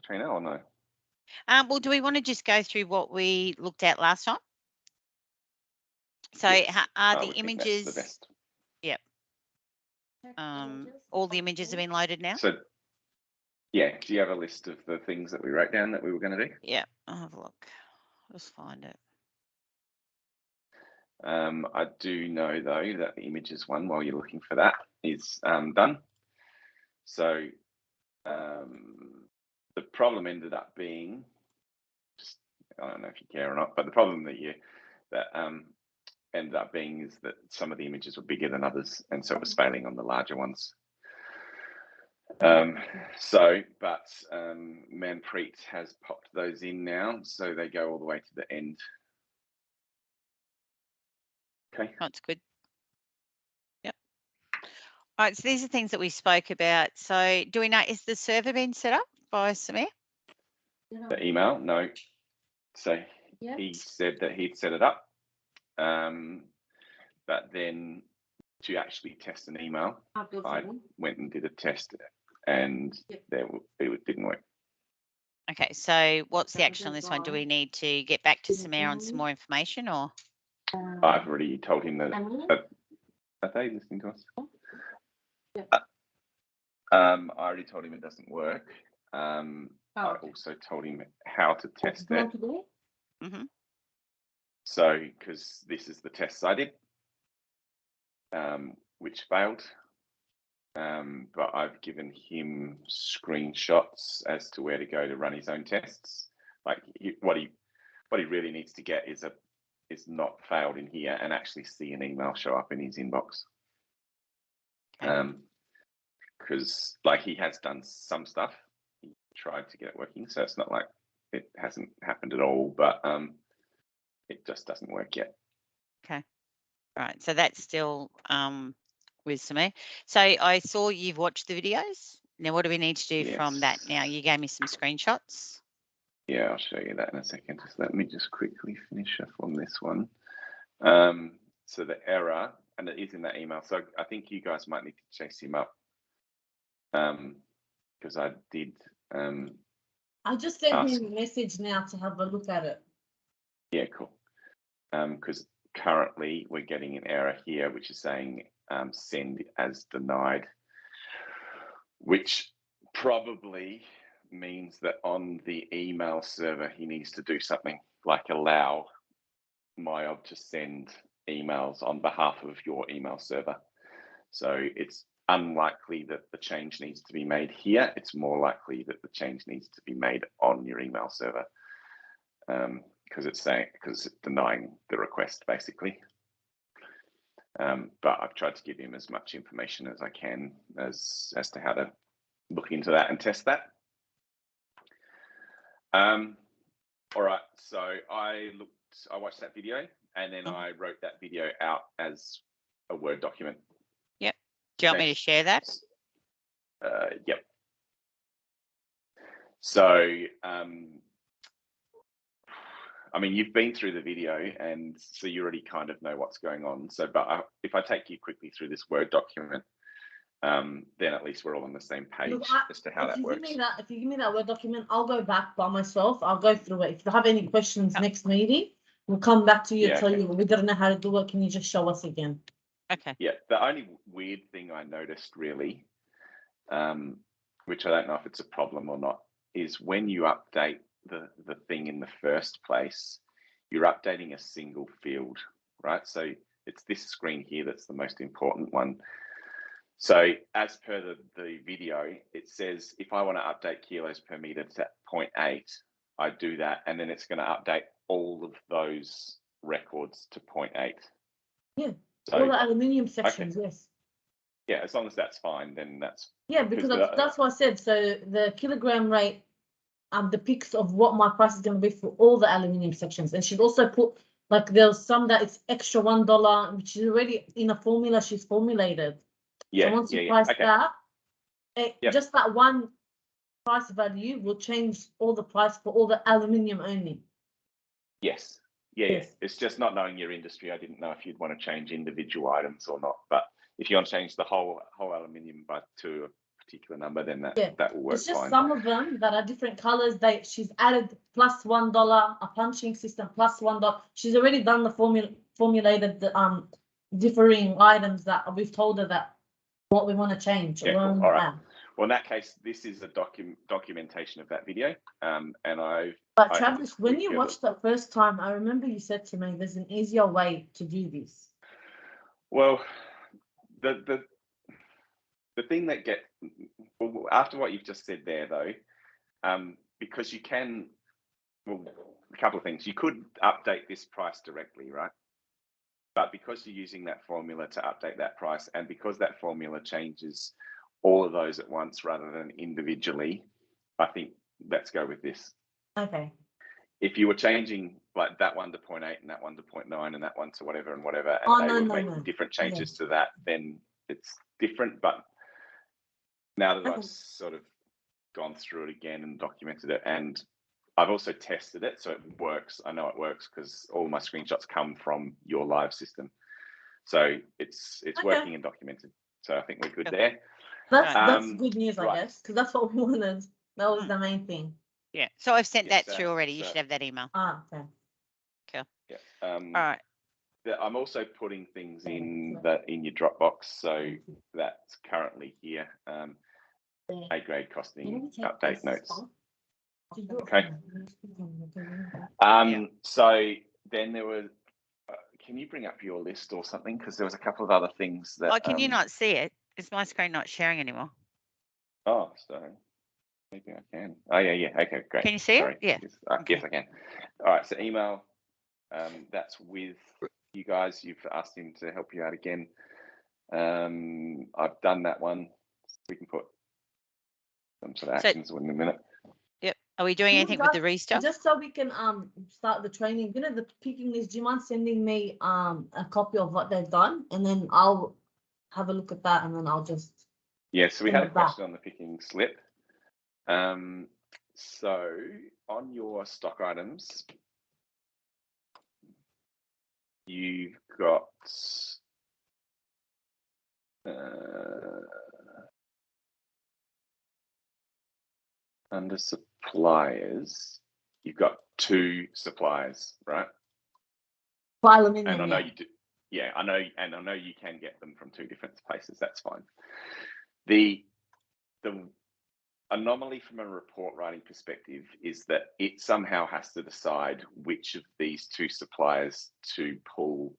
Katrina, or no? Well, do we want to just go through what we looked at last time? So Yes. are I the would think images? that's the best. Yep. All the images have been loaded now? So, yeah, do you have a list of the things that we wrote down that we were going to do? Yeah, I'll have a look. Just find it. I do know, though, that the images one, while you're looking for that, is done. So the problem ended up being, just, I don't know if you care or not, but the problem that ended up being is that some of the images were bigger than others, and so it was failing on the larger ones. But Manpreet has popped those in now, so they go all the way to the end. Okay. That's good. Yep. All right, so these are things that we spoke about. So do we know, is the server been set up by Samir? The email, no. So he said that he'd set it up, but then to actually test an email, I went and did a test, and it didn't work. Okay, so what's the action on this one? Do we need to get back to Samir on some more information, or? I've already told him that. Are they listening to us? I already told him it doesn't work. I also told him how to test it. Mm-hmm. So, because this is the tests I did, which failed. But I've given him screenshots as to where to go to run his own tests. Like what he really needs to get is not failed in here and actually see an email show up in his inbox. Because like he has done some stuff, he tried to get it working, so it's not like it hasn't happened at all, but it just doesn't work yet. Okay. All right. So that's still with Samir. So I saw you've watched the videos. Now, what do we need to do from that now? You gave me some screenshots. Yeah, I'll show you that in a second. Just let me just quickly finish up on this one. So the error, and it is in that email. So I think you guys might need to chase him up. Because I did. I just sent him a message now to have a look at it. Yeah, cool. Because currently we're getting an error here, which is saying send as denied, which probably means that on the email server he needs to do something like allow MyOb to send emails on behalf of your email server. So it's unlikely that the change needs to be made here. It's more likely that the change needs to be made on your email server, because it's denying the request basically. But I've tried to give him as much information as I can as to how to look into that and test that. All right, so I watched that video, and then I wrote that video out as a Word document. Yep. Do you want me to share that? Yep. So, I mean, you've been through the video, and so you already kind of know what's going on. So, but if I take you quickly through this Word document, then at least we're all on the same page as to how that works. If you give me that Word document, I'll go back by myself. I'll go through it. If you have any questions next meeting, we'll come back to you and tell you we don't know how to do it. Can you just show us again? Okay. Yeah, the only weird thing I noticed really, which I don't know if it's a problem or not, is when you update the thing in the first place, you're updating a single field, right? So it's this screen here that's the most important one. So as per the video, it says if I want to update kilos per meter to 0.8, I do that, and then it's going to update all of those records to 0.8. Yeah, so, all the aluminium sections, yes. Yeah, as long as that's fine, then that's... Yeah, because that's what I said. So the kilogram rate depicts of what my price is going to be for all the aluminium sections. And she'd also put, like, there's some that it's extra $1, which is already in a formula she's formulated. Yeah, so once you price that, just that one price value will change all the price for all the aluminium only. Yes. Yeah. It's just not knowing your industry. I didn't know if you'd want to change individual items or not. But if you want to change the whole aluminium to a particular number, then that, Yeah, that will work it's just fine. some of them that are different colors. She's added plus $1, a punching system plus $1. She's already done the formulated the differing items that we've told her that what we want to change. Yeah, cool. All right. Well, in that case, this is a documentation of that video. But Travis, when you watched the first time, I remember you said to me, "There's an easier way to do this." Well, the thing that after what you've just said there, though, because you can, well, a couple of things. You could update this price directly, right? But because you're using that formula to update that price, and because that formula changes all of those at once rather than individually, I think let's go with this. Okay. If you were changing like that one to 0.8 and that one to 0.9 and that one to whatever and whatever, and they were making different changes to that, then it's different. But now that I've sort of gone through it again and documented it, and I've also tested it, so it works. I know it works because all my screenshots come from your live system, so it's working and documented. So I think we're good there. That's good news, I guess, because that's what we wanted. That was the main thing. Yeah. So I've sent that through already. You should have that email. Okay. Cool. Yeah. All right. I'm also putting things in your Dropbox, so that's currently here. A-grade costing update notes. Okay. So then there was. Can you bring up your list or something? Because there was a couple of other things that. Oh, can you not see it? Is my screen not sharing anymore? Oh, sorry. Maybe I can. Oh, yeah. Okay, great. Can you see it? Yeah. Yes, yes, I can. All right. So email. That's with you guys. You've asked him to help you out again. I've done that one. We can put some sort of actions in a minute. Yep. Are we doing anything with the restuff? Just so we can start the training. You know, the picking list. Do you mind sending me a copy of what they've done, and then I'll have a look at that, and then I'll just. Yeah. So we had a question on the picking slip. So on your stock items, you've got under suppliers, you've got 2 suppliers, right? For aluminium, and I know you do. Yeah, I know, and I know you can get them from 2 different places. That's fine. The anomaly from a report writing perspective is that it somehow has to decide which of these 2 suppliers to pull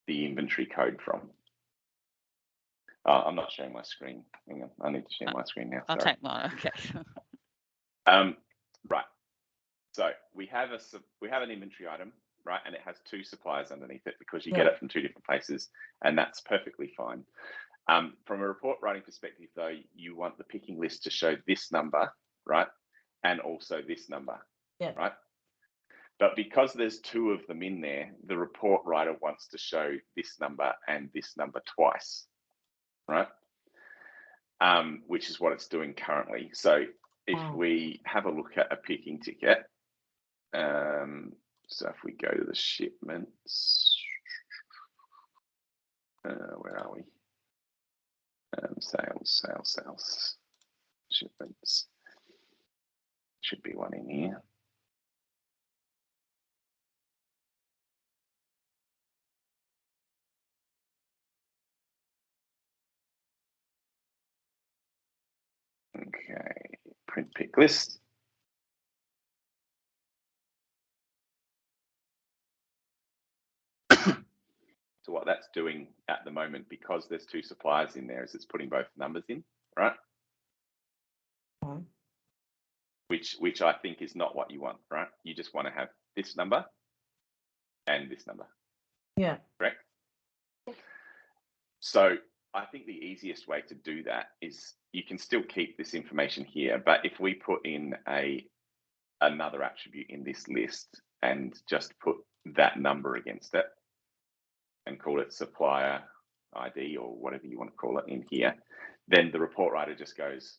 the inventory code from. I'm not sharing my screen. Hang on, I need to share my screen now. I'll take mine. Okay. Right. So we have an inventory item, right, and it has 2 suppliers underneath it because you get it from 2 different places, and that's perfectly fine. From a report writing perspective, though, you want the picking list to show this number, right, and also this number, right? But because there's 2 of them in there, the report writer wants to show this number and this number twice, right? Which is what it's doing currently. So if we have a look at a picking ticket, so if we go to the shipments, where are we? Sales, shipments. Should be one in here. Okay, print pick list. So what that's doing at the moment, because there's 2 suppliers in there, is it's putting both numbers in, right? Which I think is not what you want, right? You just want to have this number and this number. Yeah. Correct? So I think the easiest way to do that is you can still keep this information here, but if we put in another attribute in this list and just put that number against it and call it supplier ID or whatever you want to call it in here, then the report writer just goes,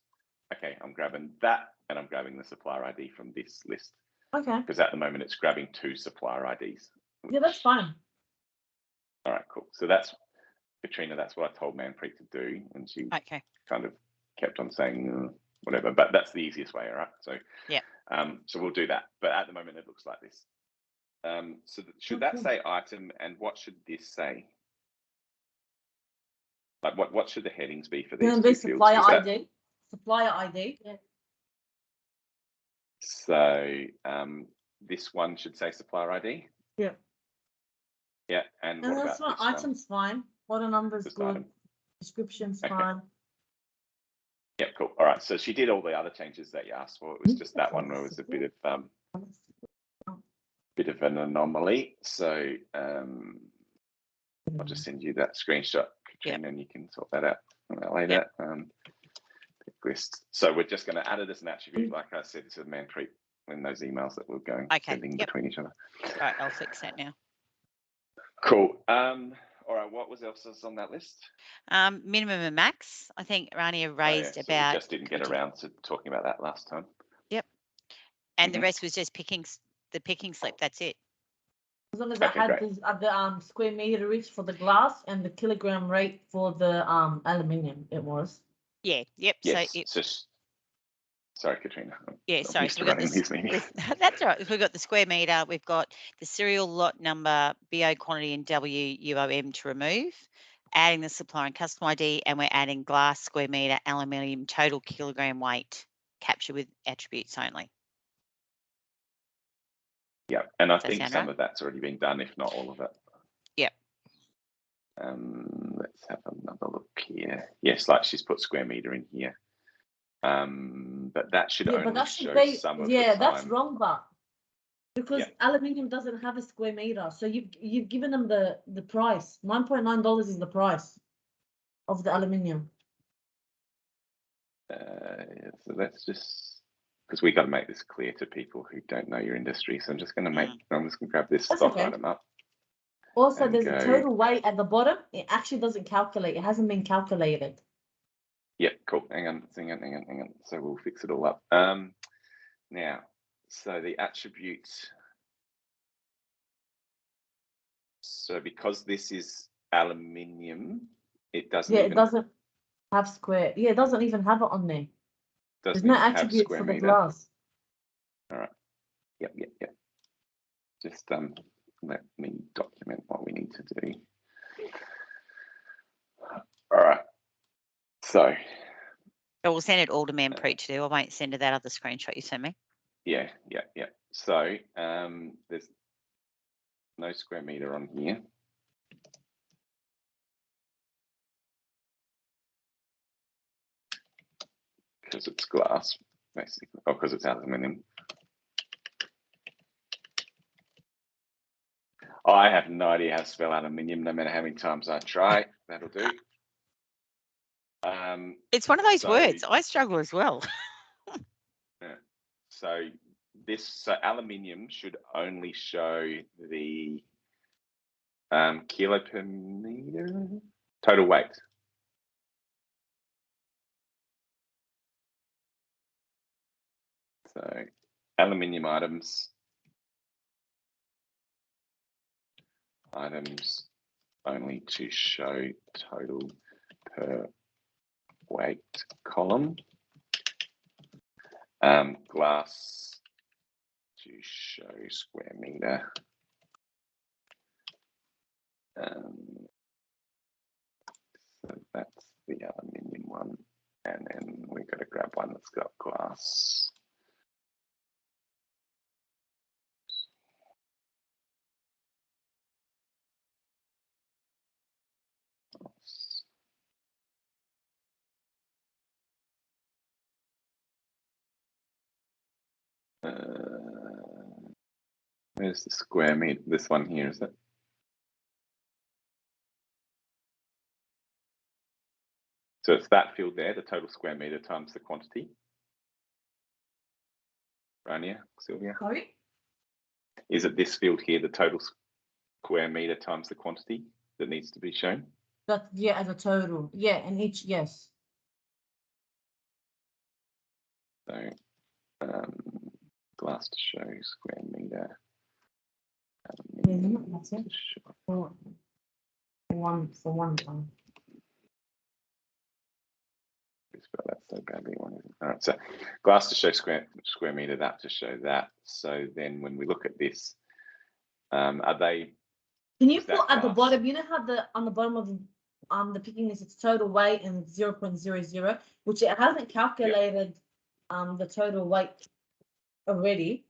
okay, I'm grabbing that and I'm grabbing the supplier ID from this list. Okay. Because at the moment it's grabbing 2 supplier IDs. Yeah, that's fine. All right, cool. So that's, Katrina, that's what I told Manpreet to do. And she kind of kept on saying whatever, but that's the easiest way, all right? So yeah. So we'll do that, but at the moment it looks like this. So should that say item, and what should this say? Like what should the headings be for these two fields? Supplier ID. Supplier ID. Yeah. So this one should say supplier ID. Yeah. Yeah, and what that's about fine. this Item's fine. Order number's Just good. item. Description's Okay. fine. Yeah, cool. All right. So she did all the other changes that you asked for. It was just that one where it was a bit of an anomaly. So I'll just send you that screenshot, Katrina, and you can sort that out later. List. So we're just going to add it as an attribute, like I said, to Manpreet in those emails that we're going sending between each other. All right, I'll fix that now. Cool. All right, what was else on that list? Minimum and max. I think Rania raised So about. we just didn't get around to talking about that last time. Yep. And the rest was just the picking slip. That's it. As long as I had the square meter reach for the glass and the kilogram rate for the aluminium, it was. Yeah. Yep. Yes. Sorry, Katrina. Yeah, sorry. So we got this. That's all right. We've got the square meter. We've got the serial lot number, BO quantity, and WUOM to remove. Adding the supplier and customer ID, and we're adding glass, square meter, aluminium, total kilogram weight, capture with attributes only. Yeah, and I think some of that's already been done, if not all of it. Yep. Let's have another look here. Yes, like she's put square meter in here. But that should only show some of the time. That's wrong, but because aluminium doesn't have a square meter, so you've given them the price. $9.9 is the price of the aluminium. So let's just, because we got to make this clear to people who don't know your industry. So I'm just going to grab this stock item up. Also, there's a total weight at the bottom. It actually doesn't calculate. It hasn't been calculated. Yeah, cool. Hang on. So we'll fix it all up. Now, so the attributes. So because this is aluminium, it doesn't. It doesn't have square. Yeah, it doesn't even have it on there. There's no attribute for the glass. All right. Yep. Just let me document what we need to do. All right. So. We'll send it all to Manpreet to do. I won't send her that other screenshot you sent me. Yeah. So there's no square meter on here. Because it's glass, basically, or because it's aluminium. I have no idea how to spell aluminium, no matter how many times I try. That'll do. It's one of those words. I struggle as well. So aluminium should only show the kilo per meter total weight. So aluminium items only to show total per weight column. Glass to show square meter. So that's the aluminium one, and then we've got to grab one that's got glass. Where's the square meter? This one here, is it? So it's that field there, the total square meter times the quantity. Rania, Sylvia? Sorry? Is it this field here, the total square meter times the quantity that needs to be shown? That, as a total. Yeah, and each, yes. So glass to show square meter. That's it. For one time. spell that so badly. All right, so glass to show square meter, that to show that. So then when we look at this, are they? Can you put at the bottom? You know how on the bottom of the picking is its total weight and 0.00, which it hasn't calculated the total weight already.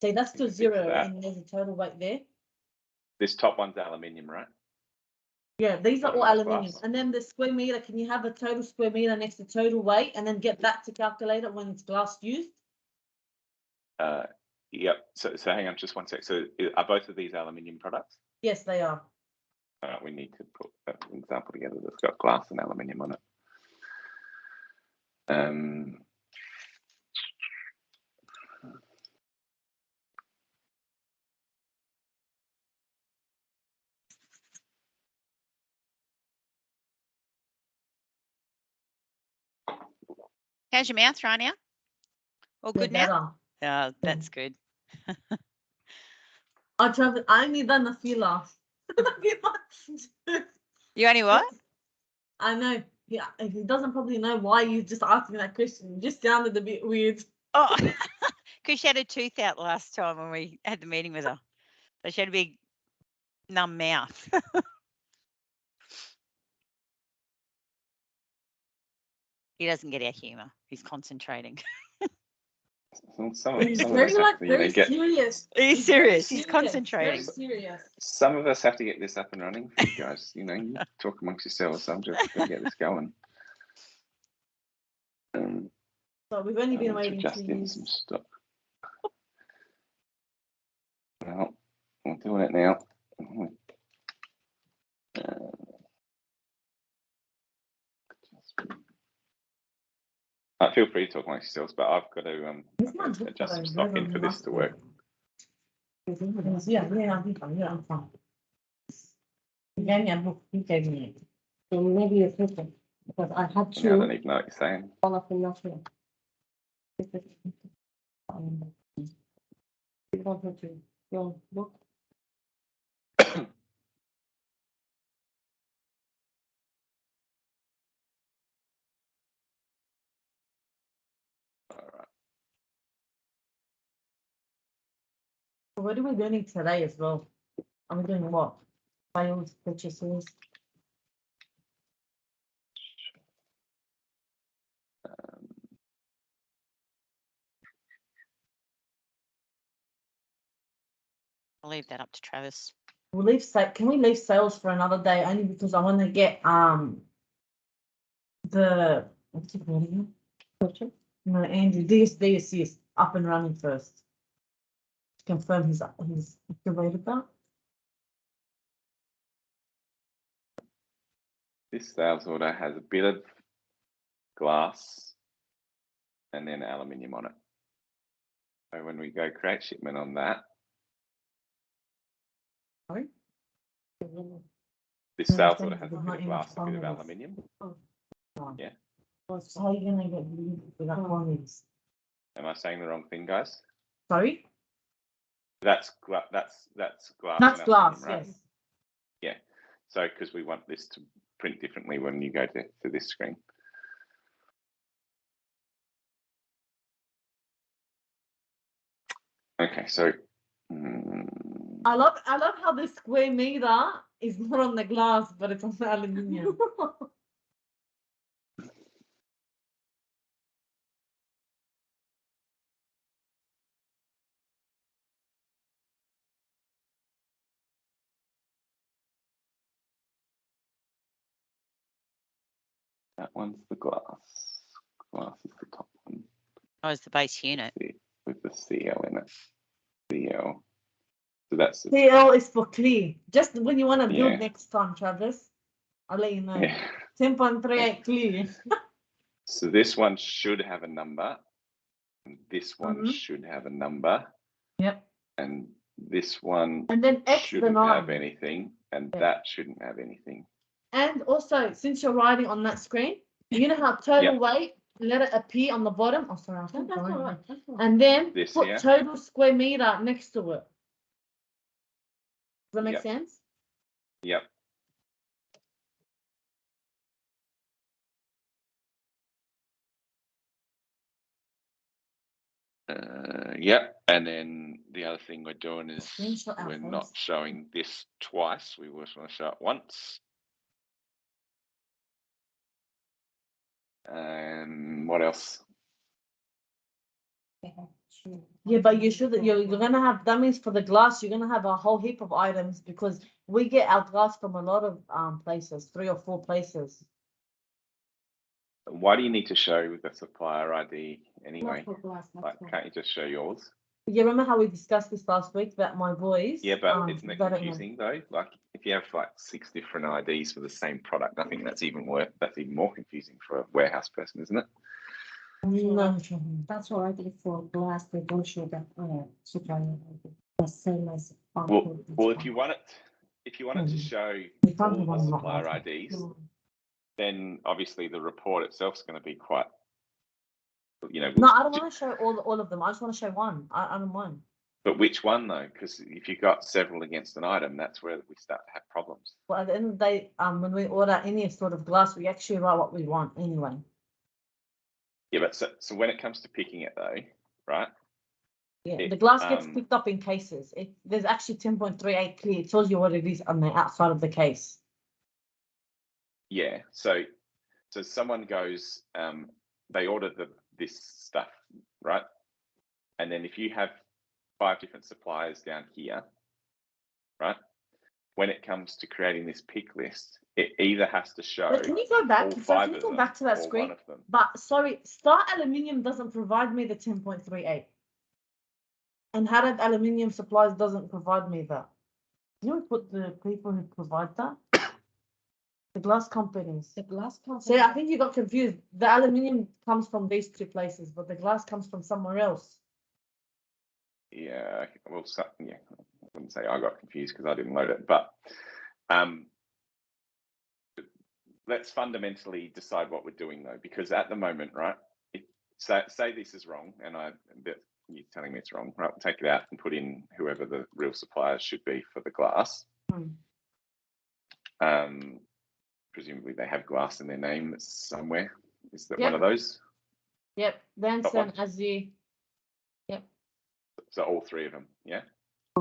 So that's still 0, and there's a total weight there. This top one's aluminium, right? Yeah, these are all aluminium. And then the square meter, can you have a total square meter next to total weight and then get that to calculate it when it's glass used? Yep. So hang on just one sec. So are both of these aluminium products? Yes, they are. We need to put an example together that's got glass and aluminium on it. How's your mouth, Rania? All good now? Better. Oh, that's good. I only done a few laughs. You only what? I know. Yeah, he doesn't probably know why you just asked me that question. It just sounded a bit weird. Oh, because she had a tooth out last time when we had the meeting with her. So she had a big numb mouth. He doesn't get our humour. He's concentrating. He's very serious. He's serious. He's concentrating. Very serious. Some of us have to get this up and running for you guys. You know, you talk amongst yourselves. So I'm just going to get this going. So we've only been waiting just in some stuff. Well, we're doing it now. Feel free to talk amongst yourselves, but I've got to adjust some stock in for this to work. Yeah, I'm fine. He gave me a book. He gave me it. So maybe it's different because I had to. I don't even know what you're saying. All of the nothing. You want her to your book? What are we doing today as well? Are we doing what? Sales, purchases? I'll leave that up to Travis. We'll leave. Can we leave sales for another day? Only because I want to get the what's it called again? No, Andrew. This is up and running first. Confirm he's activated that. This sales order has a bit of glass and then aluminium on it. So when we go create shipment on that, Sorry? this sales order has a bit of glass and a bit of aluminium. Yeah. So how are you gonna get without quantities? Am I saying the wrong thing, guys? Sorry? That's glass. That's and glass, right? yes. Yeah. So because we want this to print differently when you go to this screen. Okay, so I love how the square meter is not on the glass, but it's on the aluminium. that one's the glass. Glass is the top one. Oh, it's the base unit. With the CL in it. CL. So that's CL is for clear. Just when you want to build next time, Travis, I'll let you know. Yeah. 10.38 clear. So this one should have a number. And this one should have a number. Yep. And this one and then X shouldn't have anything. And that shouldn't have anything. And also, since you're writing on that screen, you know how total weight, let it appear on the bottom. Oh, sorry. And then this put total square meter next to it. Does that make sense? Yep. Yeah, and then the other thing we're doing is Screenshot our we're phones. not showing this twice. We just want to show it once. And what else? Yeah, but you're gonna have, that means for the glass, you're gonna have a whole heap of items because we get our glass from a lot of places, 3 or 4 places. Why do you need to show the supplier ID anyway? Not for glass, not Like, for- can't you just show yours? You remember how we discussed this last week about my boys? Yeah, but isn't it they don't know. confusing though? Like, if you have like 6 different IDs for the same product, I think that's even worse. That's even more confusing for a warehouse person, isn't it? No. That's what I did for glass. They don't show that supplier the same as. Well, if you want it to Mhm. show We can't all have the one not supplier like IDs, then obviously the report itself is going to be quite, No, I don't want to show all of them. I just want to show one. I don't mind. But which one though? Because if you've got several against an item, that's where we start to have problems. But at the end of the day, when we order any sort of glass, we actually write what we want anyway. Yeah, but so when it comes to picking it though, right? Yeah, the glass gets picked up in cases. There's actually 10.38 clear. It tells you what it is on the outside of the case. Yeah, so someone goes, they order this stuff, right? And then if you have 5 different suppliers down here, right? When it comes to creating this pick list, it either has to show But can you go back? all So 5 can you of go them back to that or screen? one of them. But sorry, Star Aluminium doesn't provide me the 10.38. And Harrod Aluminium Supplies doesn't provide me that. You would put the people who provide that? The glass companies. The glass company. So I think you got confused. The aluminium comes from these 2 places, but the glass comes from somewhere else. Yeah, well, yeah, I wouldn't say I got confused because I didn't load it, but let's fundamentally decide what we're doing though, because at the moment, right, say this is wrong, and you're telling me it's wrong, right? We'll take it out and put in whoever the real suppliers should be for the glass. Presumably they have glass in their name somewhere. Is that one of those? Yep, Benson, Azzy. Yep. So all 3 of them, yeah?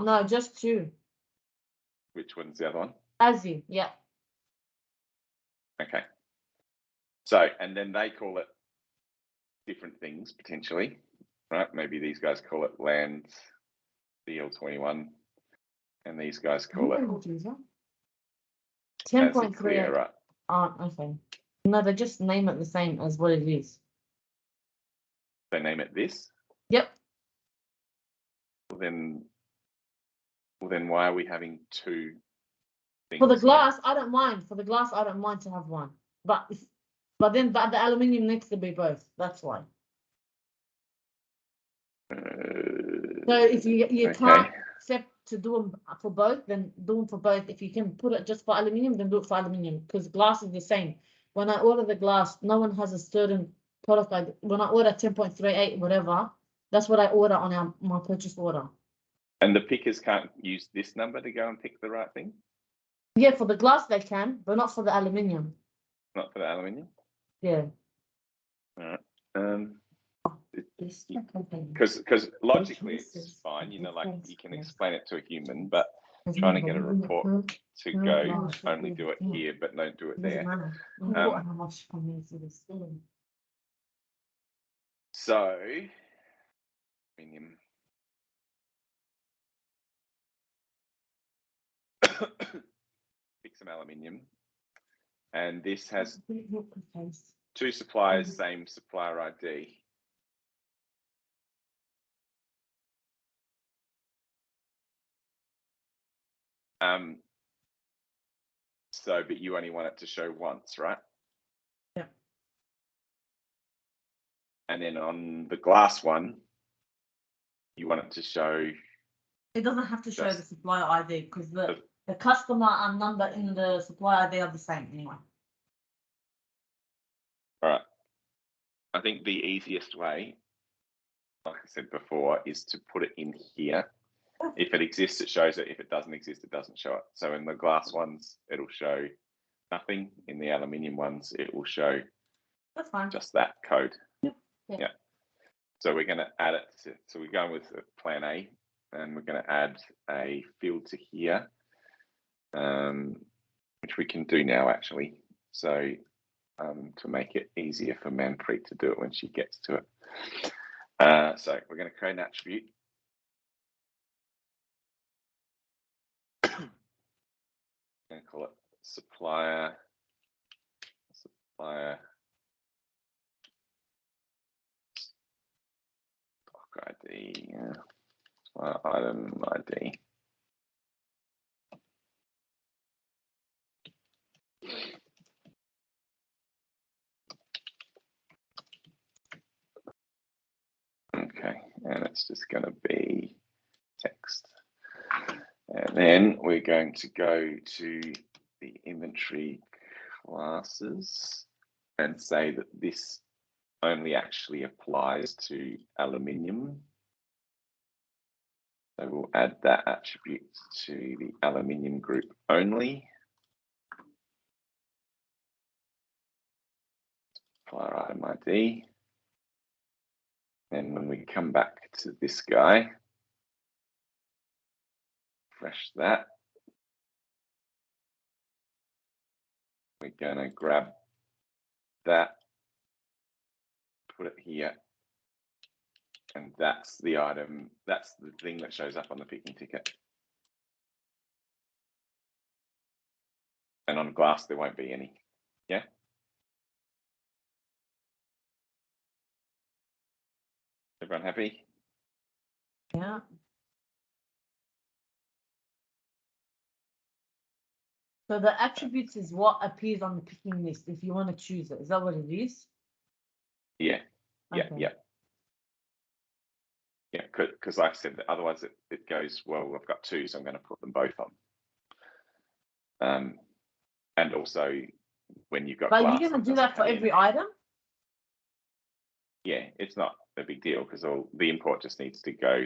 No, just 2. Which one's the other one? Azzy, yeah. Okay. So, and then they call it different things potentially, right? Maybe these guys call it land DL21, and these guys call it 10.38. right? Okay. No, they just name it the same as what it is. They name it this. Yep. Well, then why are we having 2 things? For the glass, I don't mind. For the glass, I don't mind to have one. But the aluminium needs to be both. That's why. So if you okay. can't accept to do them for both, then do them for both. If you can put it just for aluminium, then do it for aluminium because glass is the same. When I order the glass, no one has a certain product. When I order 10.38, whatever, that's what I order on my purchase order. And the pickers can't use this number to go and pick the right thing? Yeah, for the glass they can, but not for the aluminium. Not for the aluminium? Yeah. All right. Because logically it's fine, like you can explain it to a human, but trying to get a report to go only do it here but don't do it there. So aluminium. Pick some aluminium, and this has 2 suppliers, same supplier ID. So, but you only want it to show once, right? Yeah. And then on the glass one, you want it to show. It doesn't have to show the supplier ID because the customer number in the supplier ID are the same anyway. All right. I think the easiest way, like I said before, is to put it in here. If it exists, it shows it. If it doesn't exist, it doesn't show it. So in the glass ones, it'll show nothing. In the aluminium ones, it will show That's fine. just that code. Yep. Yeah. So we're going to add it to, so we're going with plan A, and we're going to add a field to here, which we can do now actually. So to make it easier for Manpreet to do it when she gets to it. So we're going to create an attribute. I'm going to call it supplier stock ID, item ID. Okay, and it's just going to be text. And then we're going to go to the inventory classes and say that this only actually applies to aluminium. So we'll add that attribute to the aluminium group only. Supplier item ID. And when we come back to this guy, refresh that. We're going to grab that, put it here, and that's the item, that's the thing that shows up on the picking ticket. And on glass, there won't be any. Yeah? Everyone happy? Yeah. So the attributes is what appears on the picking list if you want to choose it. Is that what it is? Yeah. Yeah, Okay. yeah. Yeah, because like I said, otherwise it goes, well, I've got two, so I'm going to put them both on. And also when you've got But glass, you're going it to do doesn't that for have every any. item? Yeah, it's not a big deal because the import just needs to go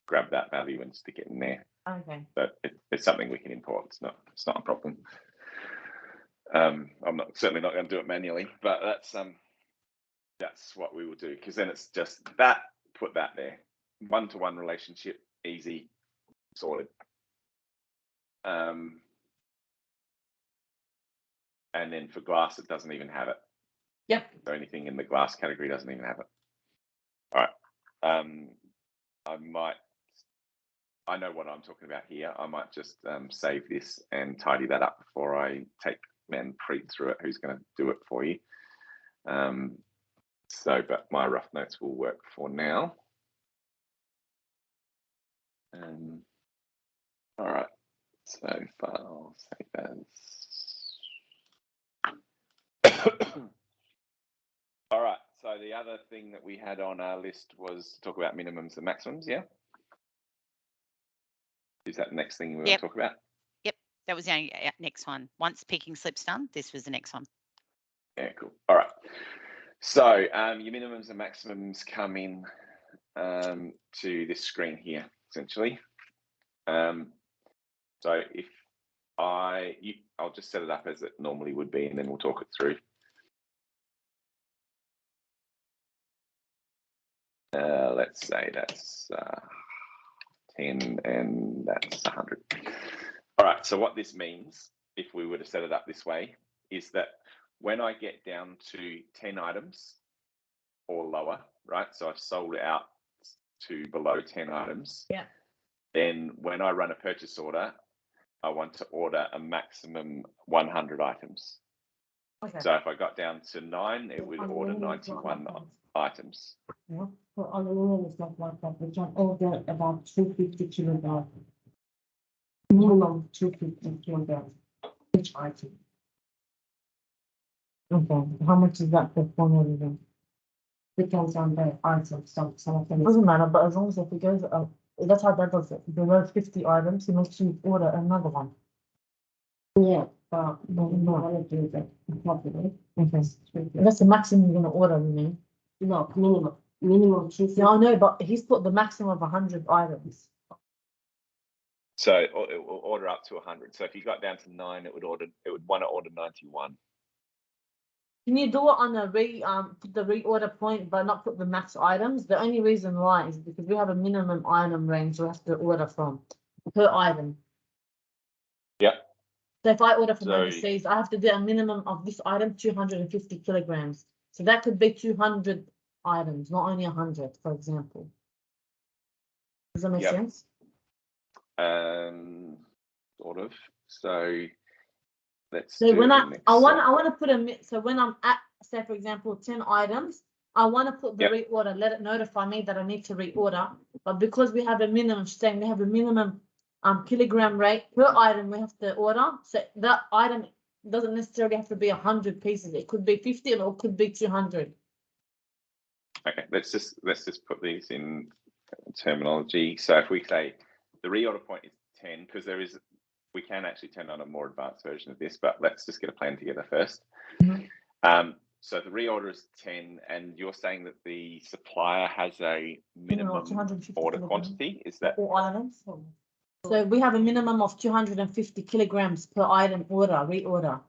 grab that value and stick it in there. Okay. But it's something we can import. It's not a problem. I'm certainly not going to do it manually, but that's what we will do, because then it's just that, put that there, one-to-one relationship, easy, sorted. And then for glass, it doesn't even have it. Yep. So anything in the glass category doesn't even have it. All right. I know what I'm talking about here. I might just save this and tidy that up before I take Manpreet through it, who's going to do it for you. But my rough notes will work for now. All right. So file, save as. All right. So the other thing that we had on our list was to talk about minimums and maximums. Yeah. Is that the next thing we want to talk about? Yep. That was the next one. Once picking slip's done, this was the next one. Yeah, cool. All right. So your minimums and maximums come in to this screen here, essentially. So if I'll just set it up as it normally would be, and then we'll talk it through. Let's say that's 10 and that's 100. All right, so what this means, if we were to set it up this way, is that when I get down to 10 items or lower, right? So I've sold it out to below 10 items. Yeah. Then when I run a purchase order, I want to order a maximum 100 items. Okay. So if I got down to 9, it would order 91 items. Yeah, for aluminium is not like that. We can order about 250 kilograms. Minimum 250 kilograms each item. Okay, how much is that for 100? Depends on the item. Some of them Doesn't matter, but as long as if it goes up, that's how that does it. Below 50 items, you must order another one. yeah, but we want to do that properly. Okay. That's the maximum you're going to order, you mean? No, minimum 250. Yeah, I know, but he's put the maximum of 100 items. So it will order up to 100. So if you got down to 9, it would want to order 91. Can you do it on a put the reorder point but not put the max items? The only reason why is because we have a minimum item range we have to order from per item. Yeah. So if I order from So- overseas, I have to do a minimum of this item 250 kilograms. So that could be 200 items, not only 100, for example. Does that make Yep. sense? Sort of. So let's So do when the I next want to put so when I'm at, say for example 10 items, I want to put the Yep. reorder, let it notify me that I need to reorder. But because we have a minimum saying we have a minimum kilogram rate per item we have to order, so that item doesn't necessarily have to be 100 pieces. It could be 50 or it could be 200. Okay, let's just put these in terminology. So if we say the reorder point is 10, because we can actually turn on a more advanced version of this, but let's just get a plan together first. Mhm. So the reorder is 10, and you're saying that the supplier has a minimum 250 order kilograms. quantity. Is that All items. So we have a minimum of 250 kilograms per item reorder.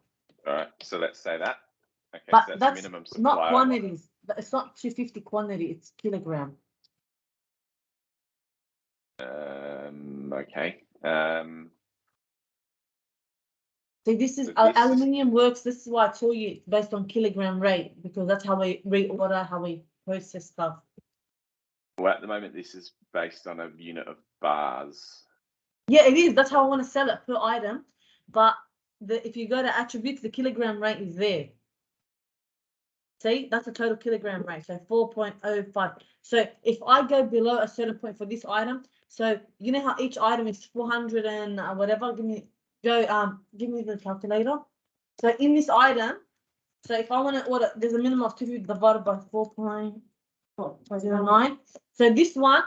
all right? So let's say that. Okay, But so that's minimum supplier. not quantities. It's not 250 quantity, it's kilogram. Okay. So this is So this is- aluminium works. This is why I told you it's based on kilogram rate, because that's how we reorder, how we process stuff. Well, at the moment, this is based on a unit of bars. Yeah, it is. That's how I want to sell it per item. But if you go to attributes, the kilogram rate is there. See, that's the total kilogram rate. So 4.05. So if I go below a certain point for this item, so you know how each item is 400 and whatever. Give me the calculator. So in this item, so if I want to order, there's a minimum of 2 divided by 4.09. So this one,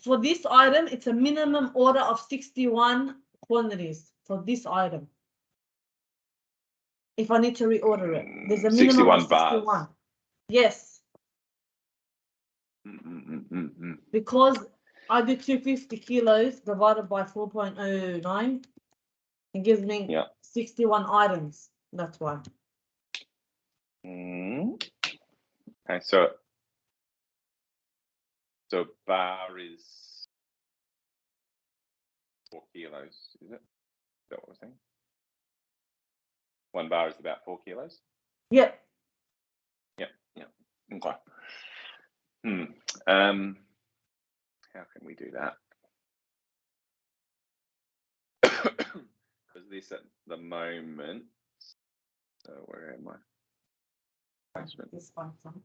for this item, it's a minimum order of 61 quantities for this item. If I need to reorder it, there's a minimum of 61 bars. Yes. Mm. Because I do 250 kilos divided by 4.09, it gives me 61 items. That's why. Okay, so bar is 4 kilos, is it? Is that what we're saying? 1 bar is about 4 kilos? Yep. Okay. How can we do that? Because this at the moment, so where am I?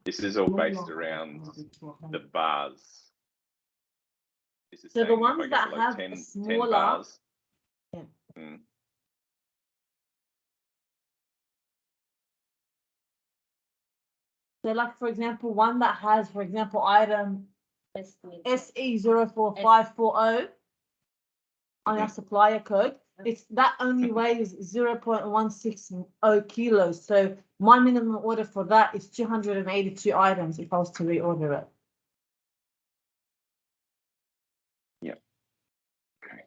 This is all based around the bars. This is So the saying if ones I get that below have 10 smaller, bars. Yeah. So like, for example, one that has, for example, item SE04540 on our supplier code, that only weighs 0.160 kilos. So my minimum order for that is 282 items if I was to reorder it. Yeah. Okay.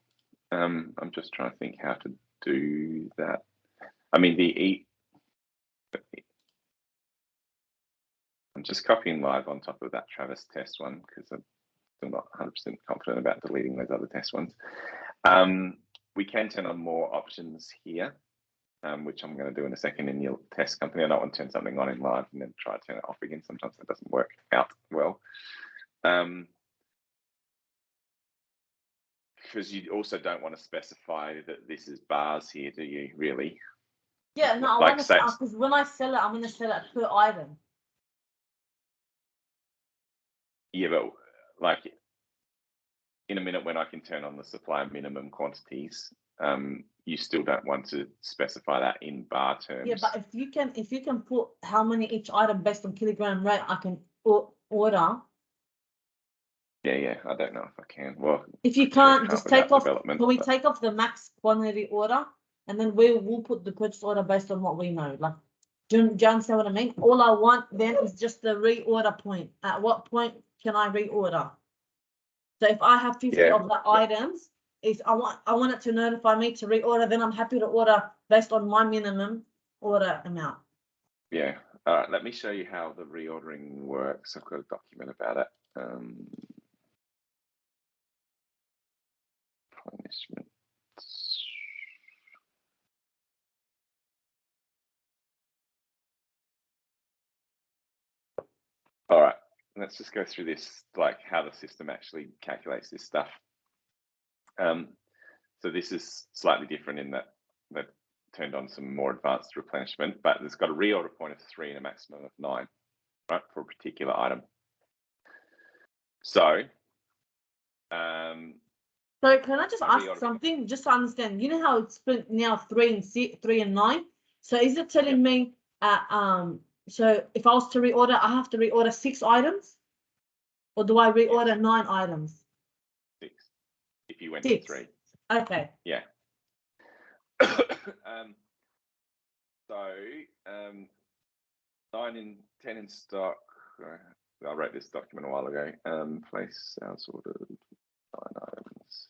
I'm just trying to think how to do that. I mean, I'm just copying live on top of that Travis test one because I'm still not 100% confident about deleting those other test ones. We can turn on more options here, which I'm going to do in a second in your test company. I don't want to turn something on in live and then try to turn it off again. Sometimes that doesn't work out well. Because you also don't want to specify that this is bars here, do you, really? Yeah, no, I want to, because when I sell it, I'm going to sell it per item. Yeah, but like in a minute when I can turn on the supply minimum quantities, you still don't want to specify that in bar terms. Yeah, but if you can put how many each item based on kilogram rate, I can order. Yeah, I don't know if I can. Well, if you can't, just take off. Can we take off the max quantity order, and then we'll put the purchase order based on what we know? Like, do you understand what I mean? All I want then is just the reorder point. At what point can I reorder? So if I have 50 of the items, I want it to notify me to reorder. Then I'm happy to order based on my minimum order amount. Yeah, All right, let me show you how the reordering works. I've got a document about it. Punishment. All right, let's just go through this, like how the system actually calculates this stuff. So this is slightly different in that they've turned on some more advanced replenishment, but it's got a reorder point of 3 and a maximum of 9, right, for a particular item. So, so can I just ask something, just to understand? You know how it's split now 3 and 9. So is it telling me, so if I was to reorder, I have to reorder 6 items, or do I reorder 9 items? 6. If you went 6. to 3. Okay. Yeah. So 9 and 10 in stock. I wrote this document a while ago. Place sales ordered 9 items.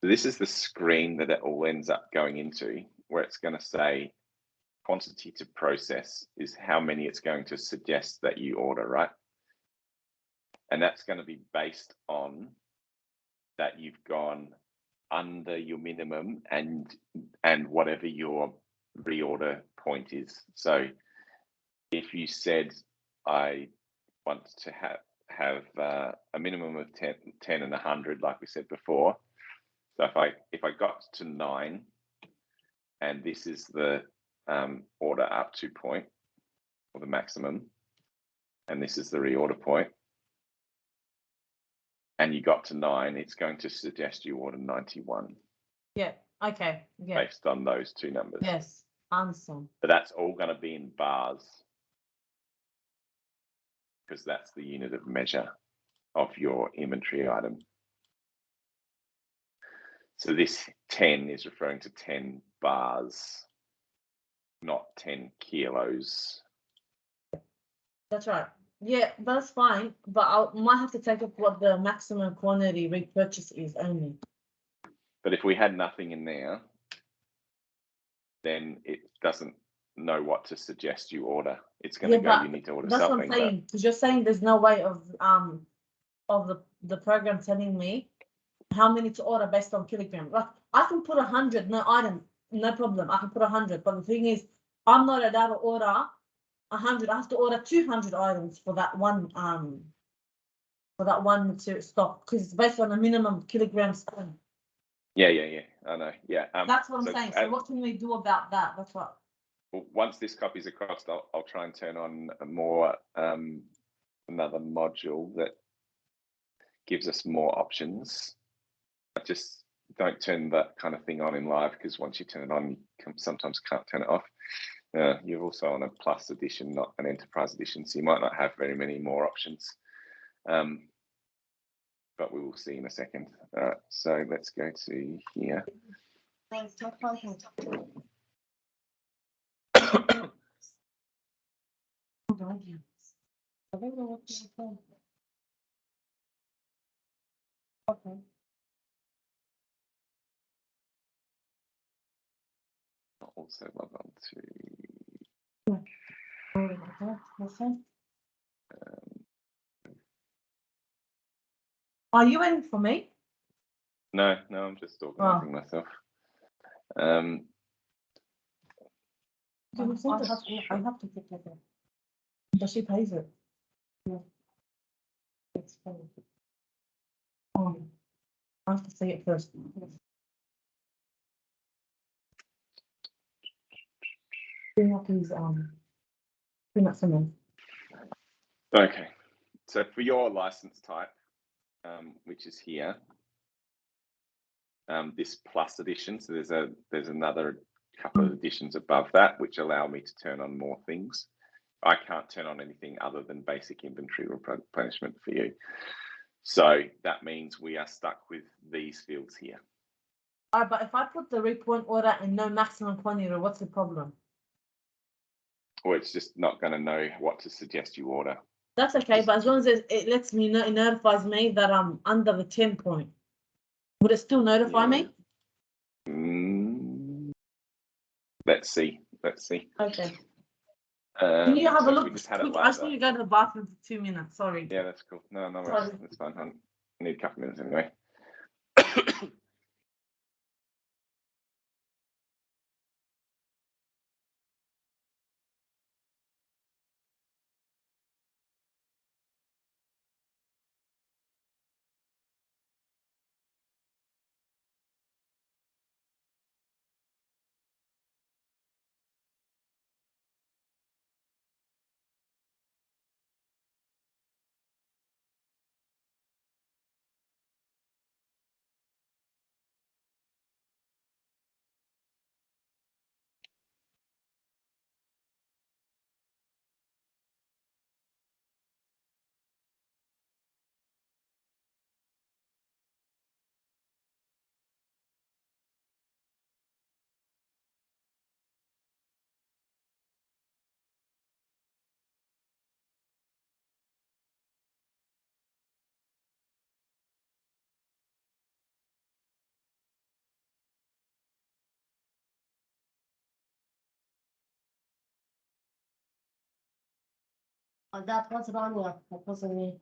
So this is the screen that it all ends up going into, where it's going to say quantity to process is how many it's going to suggest that you order, right? And that's going to be based on that you've gone under your minimum and whatever your reorder point is. So if you said I want to have a minimum of 10 and 100, like we said before. So if I got to 9, and this is the order up to point, or the maximum, and this is the reorder point, and you got to 9, it's going to suggest you order 91. Yeah. Okay. Yeah. Based on those two numbers. Yes. Understand. But that's all going to be in bars, because that's the unit of measure of your inventory item. So this 10 is referring to 10 bars, not 10 kilos. That's right. Yeah, that's fine. But I might have to take up what the maximum quantity repurchase is only. But if we had nothing in there, then it doesn't know what to suggest you order. It's going to go, you need to order that's something. That's what I'm saying, because you're saying there's no way of the program telling me how many to order based on kilogram. Like I can put 100, no item, no problem. I can put 100, but the thing is, I'm not allowed to order 100. I have to order 200 items for that one to stock, because it's based on a minimum kilograms. Yeah. I know. Yeah. That's what I'm saying. So what can we do about that? That's what. Once this copy's across, I'll try and turn on a more another module that gives us more options. I just don't turn that kind of thing on in live, because once you turn it on, you sometimes can't turn it off. You're also on a plus edition, not an enterprise edition, so you might not have very many more options. But we will see in a second. All right, so let's go to here. Thanks. Okay. I'll also log on to. Are you in for me? No, I'm just organizing myself. I have to put that in. Does she pays it? Yeah. It's fine. I have to say it first. Bring up these bring up someone. Okay, so for your license type, which is here, this plus edition, so there's another couple of editions above that which allow me to turn on more things. I can't turn on anything other than basic inventory replenishment for you. So that means we are stuck with these fields here. But if I put the repoint order and no maximum quantity, what's the problem? Or it's just not going to know what to suggest you order. That's okay, but as long as it lets me know, it notifies me that I'm under the 10 point. Would it still notify me? Let's see. Okay. Can you have a so look? We just had Quick, it I like just that. need to go to the bathroom for 2 minutes. Sorry. Yeah, that's cool. No worries. Sorry. That's fine. I need a couple minutes anyway. That was Rania. That wasn't me.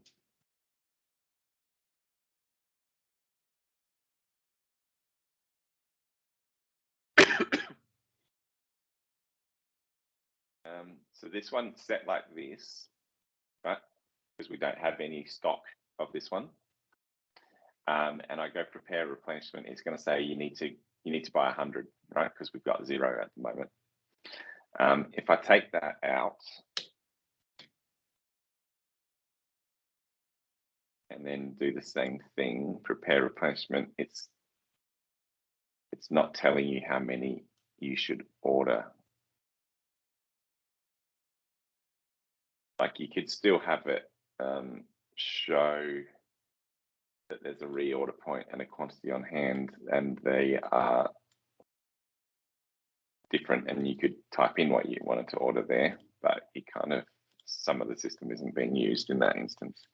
So this one's set like this, right? Because we don't have any stock of this one. And I go prepare replenishment. It's going to say you need to buy 100, right? Because we've got 0 at the moment. If I take that out and then do the same thing, prepare replenishment, it's not telling you how many you should order. Like you could still have it show that there's a reorder point and a quantity on hand, and they are different, and you could type in what you wanted to order there, but you kind of, some of the system isn't being used in that instance.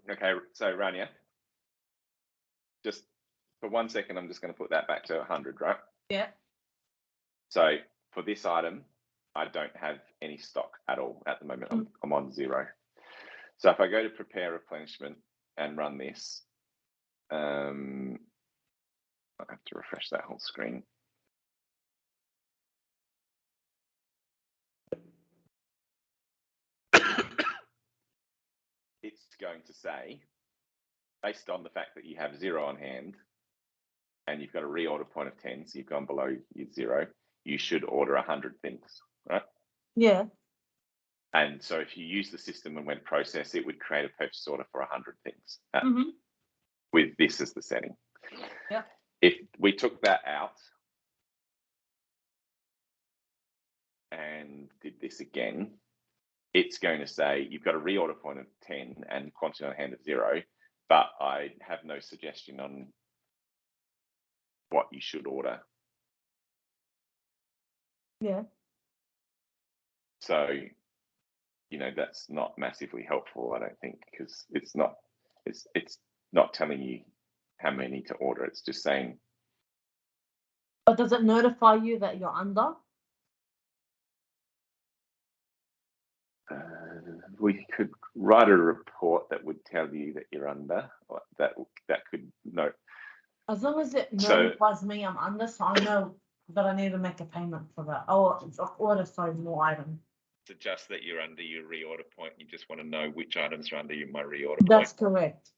Okay, so Rania, just for 1 second, I'm just going to put that back to 100, right? Yeah. So for this item, I don't have any stock at all at the moment. I'm on 0. So if I go to prepare replenishment and run this, I have to refresh that whole screen. It's going to say, based on the fact that you have 0 on hand and you've got a reorder point of 10, so you've gone below your 0, you should order 100 things, right? Yeah. And so if you use the system and went process, it would create a purchase order for 100 things with this as the setting. Yeah. If we took that out and did this again, it's going to say you've got a reorder point of 10 and quantity on hand of 0, but I have no suggestion on what you should order. Yeah. So, you know, that's not massively helpful, I don't think, because it's not telling you how many to order. It's just saying. But does it notify you that you're under? We could write a report that would tell you that you're under. Or that could note. As long as it notifies me I'm under, so I know that I need to make a payment for that. Oh, it's order, sorry, more item. It's just that you're under your reorder point. You just want to know which items are under my reorder point. That's correct.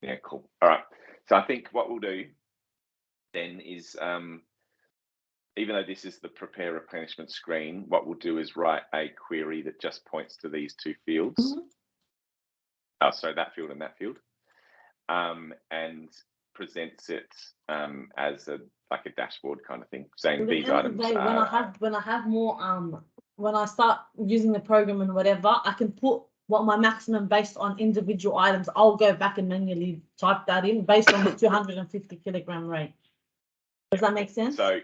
Yeah, cool. All right. So I think what we'll do then is, even though this is the prepare replenishment screen, what we'll do is write a query that just points to these 2 fields. Oh, sorry, that field and that field, and presents it as a dashboard kind of thing, saying these items. When I have more when I start using the program and whatever, I can put what my maximum based on individual items. I'll go back and manually type that in based on the 250 kilogram rate. Does that make sense? So,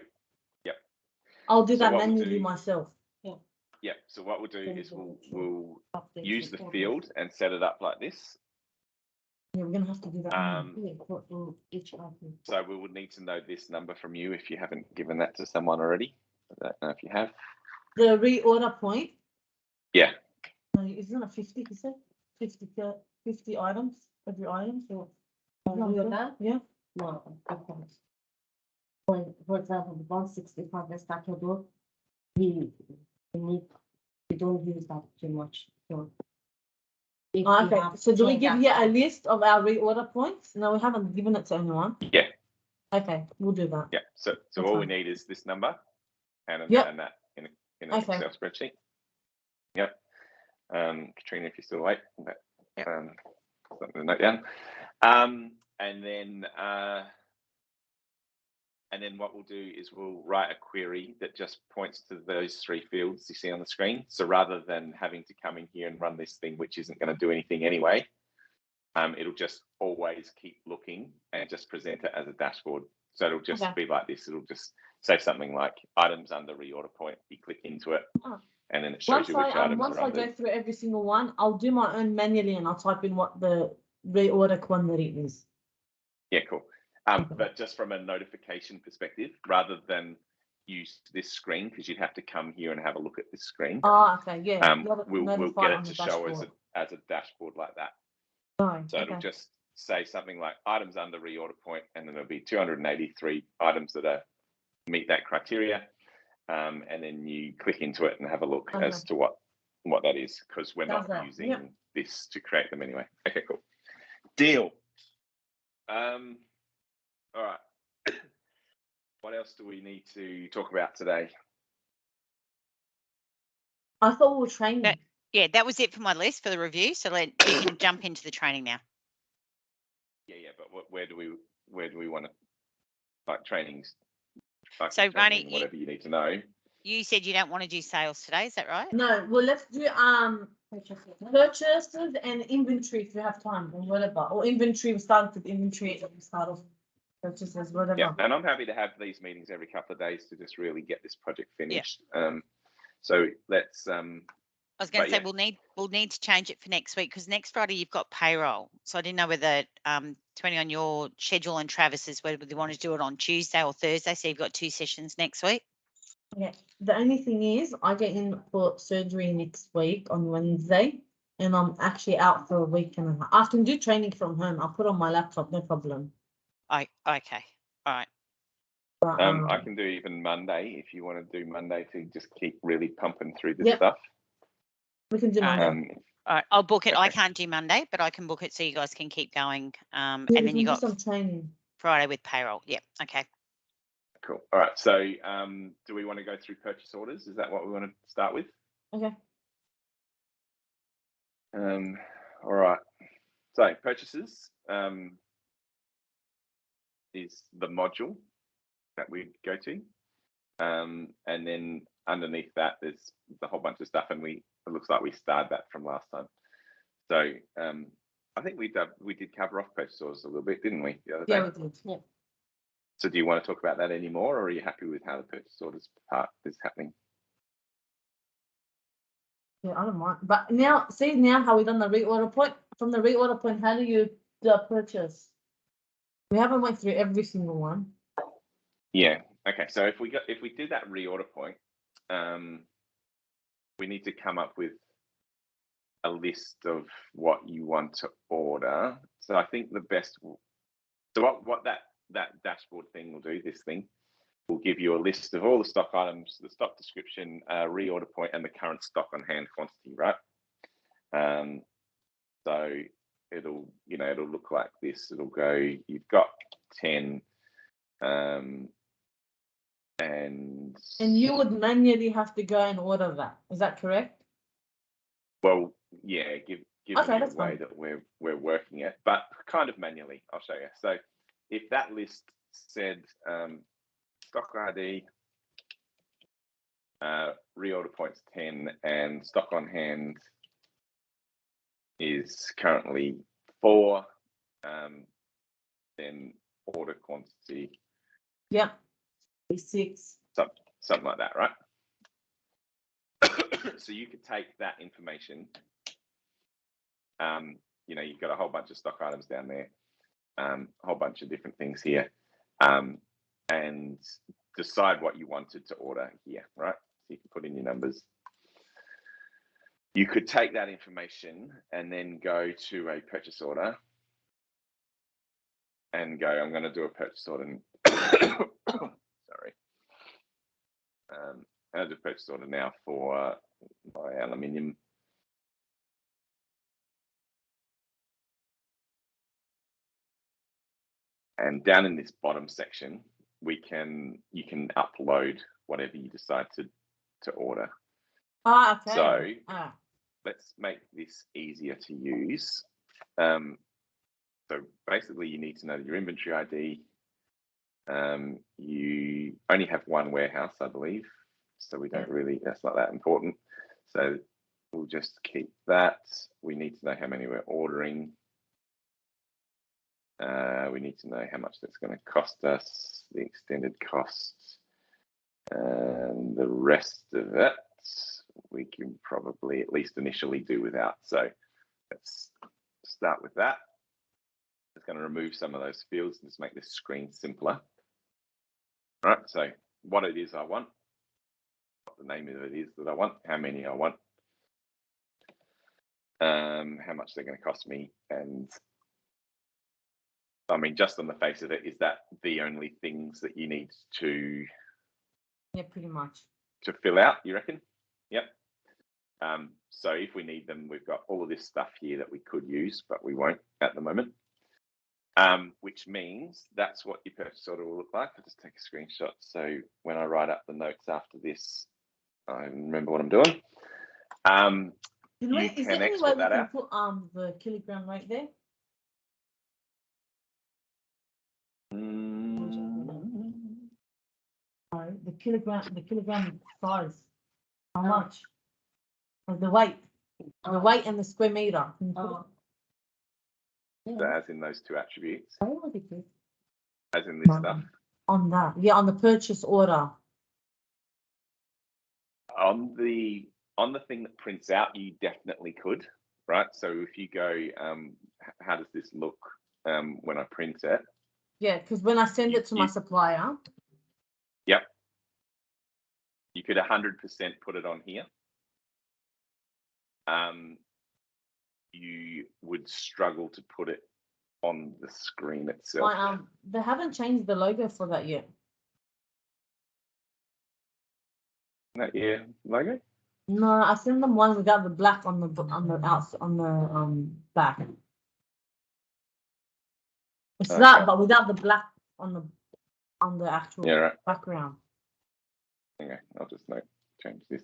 yep. I'll do that manually myself. Yeah. So what we'll do is we'll use the field and set it up like this. Yeah, we're gonna have to do that. Yeah, for each item. So we would need to know this number from you if you haven't given that to someone already. I don't know if you have. The reorder point. Yeah. No, isn't it 50? Is it 50 items? Every item. So. Yeah. No, okay. For example, the 165 is stackable. We don't use that too much. So if we Okay. have So do we change give that you a size- list of our reorder points? No, we haven't given it to anyone. Yeah. Okay, we'll do that. Yeah. So That's all we fine. need is this number and Yep. and that in an Okay. Excel spreadsheet. Yep. Katrina, if you're still awake, that, Yep. something to note down. And then what we'll do is we'll write a query that just points to those three fields you see on the screen. So rather than having to come in here and run this thing, which isn't going to do anything anyway, it'll just always keep looking and just present it as a dashboard. So it'll just be like this. It'll just say something like items under reorder point. You click into it, and then it shows you which items once are I under. go through every single one, I'll do my own manually and I'll type in what the reorder quantity is. Yeah, cool. But just from a notification perspective, rather than use this screen, because you'd have to come here and have a look at this screen. Oh, okay, yeah. We'll get it to show as a dashboard like that. So it'll just say something like items under reorder point, and then there'll be 283 items that meet that criteria. And then you click into it and have a look as to what that is, because we're not using this to create them anyway. Okay, cool. Deal. All right. What else do we need to talk about today? I thought we were training. Yeah, that was it for my list for the review. So you can jump into the training now. Yeah, but where do we want to, like, trainings? Like, so Rani, whatever you need to know. You said you don't want to do sales today, is that right? No, well, let's do purchases and inventory if you have time or whatever. Or inventory, we start with inventory and we start off purchases, whatever. Yeah, and I'm happy to have these meetings every couple of days to just really get this project finished. So let's I was going to say we'll need to change it for next week, because next Friday you've got payroll. So I didn't know whether depending on your schedule and Travis's, whether you want to do it on Tuesday or Thursday. So you've got 2 sessions next week. Yeah. The only thing is I get in for surgery next week on Wednesday, and I'm actually out for a week and a half. I can do training from home. I'll put on my laptop, no problem. Okay. All right. But, I can do even Monday if you want to do Monday to just keep really pumping through this stuff. We can do Monday. All right, I'll book it. Okay. I can't do Monday, but I can book it so you guys can keep going. And we then can you do got some training. Friday with payroll. Yeah. Okay. Cool. All right. So do we want to go through purchase orders? Is that what we want to start with? Okay. All right. So purchases is the module that we go to. And then underneath that, there's a whole bunch of stuff, and it looks like we started that from last time. So I think we did cover off purchase orders a little bit, didn't we? The other day? Yeah, we did. Yeah. So do you want to talk about that anymore, or are you happy with how the purchase orders part is happening? Yeah, I don't mind. But now, see now how we done the reorder point. From the reorder point, how do you do a purchase? We haven't went through every single one. Yeah. Okay. So if we did that reorder point, we need to come up with a list of what you want to order. So I think the best. So what that dashboard thing will do, this thing will give you a list of all the stock items, the stock description, reorder point, and the current stock on hand quantity, right? So it'll look like this. It'll go, you've got 10, and you would manually have to go and order that. Is that correct? Well, yeah, give Okay, the way that we're working it, but kind of manually. I'll show you. So if that list said stock ID, reorder points 10, and stock on hand is currently 4, then order quantity. Yeah. 6. Something like that, right? So you could take that information, you know, you've got a whole bunch of stock items down there, a whole bunch of different things here, and decide what you wanted to order here, right? So you can put in your numbers. You could take that information and then go to a purchase order and go, I'm going to do a purchase order. Sorry. I'll do a purchase order now for my aluminium. And down in this bottom section, you can upload whatever you decide to order. Ah, okay. So let's make this easier to use. So basically, you need to know your inventory ID. You only have one warehouse, I believe, so we don't really, that's not that important. So we'll just keep that. We need to know how many we're ordering. We need to know how much that's going to cost us, the extended costs, and the rest of it we can probably at least initially do without. So let's start with that. It's going to remove some of those fields and just make this screen simpler. All right, so what it is I want, what the name of it is that I want, how many I want, how much they're going to cost me, and I mean, just on the face of it, is that the only things that you need to? Yeah, pretty much. To fill out, you reckon? Yep. So if we need them, we've got all of this stuff here that we could use, but we won't at the moment. Which means that's what your purchase order will look like. I'll just take a screenshot. So when I write up the notes after this, I remember what I'm doing. You is can there any way export we that can out. put the kilogram right there? Sorry, the kilogram size. How much? Of the weight. The weight and the square meter. So as in those two attributes. Oh, As in this stuff. On that. Yeah, on the purchase order. On the thing that prints out, you definitely could, right? So if you go, how does this look when I print it? Yeah, because when I send it to my supplier. Yep. You could 100% put it on here. You would struggle to put it on the screen itself. They haven't changed the logo for that yet. That logo? No, I sent them one without the black on the back. It's that, but without the black on the actual background. Okay, I'll just change this.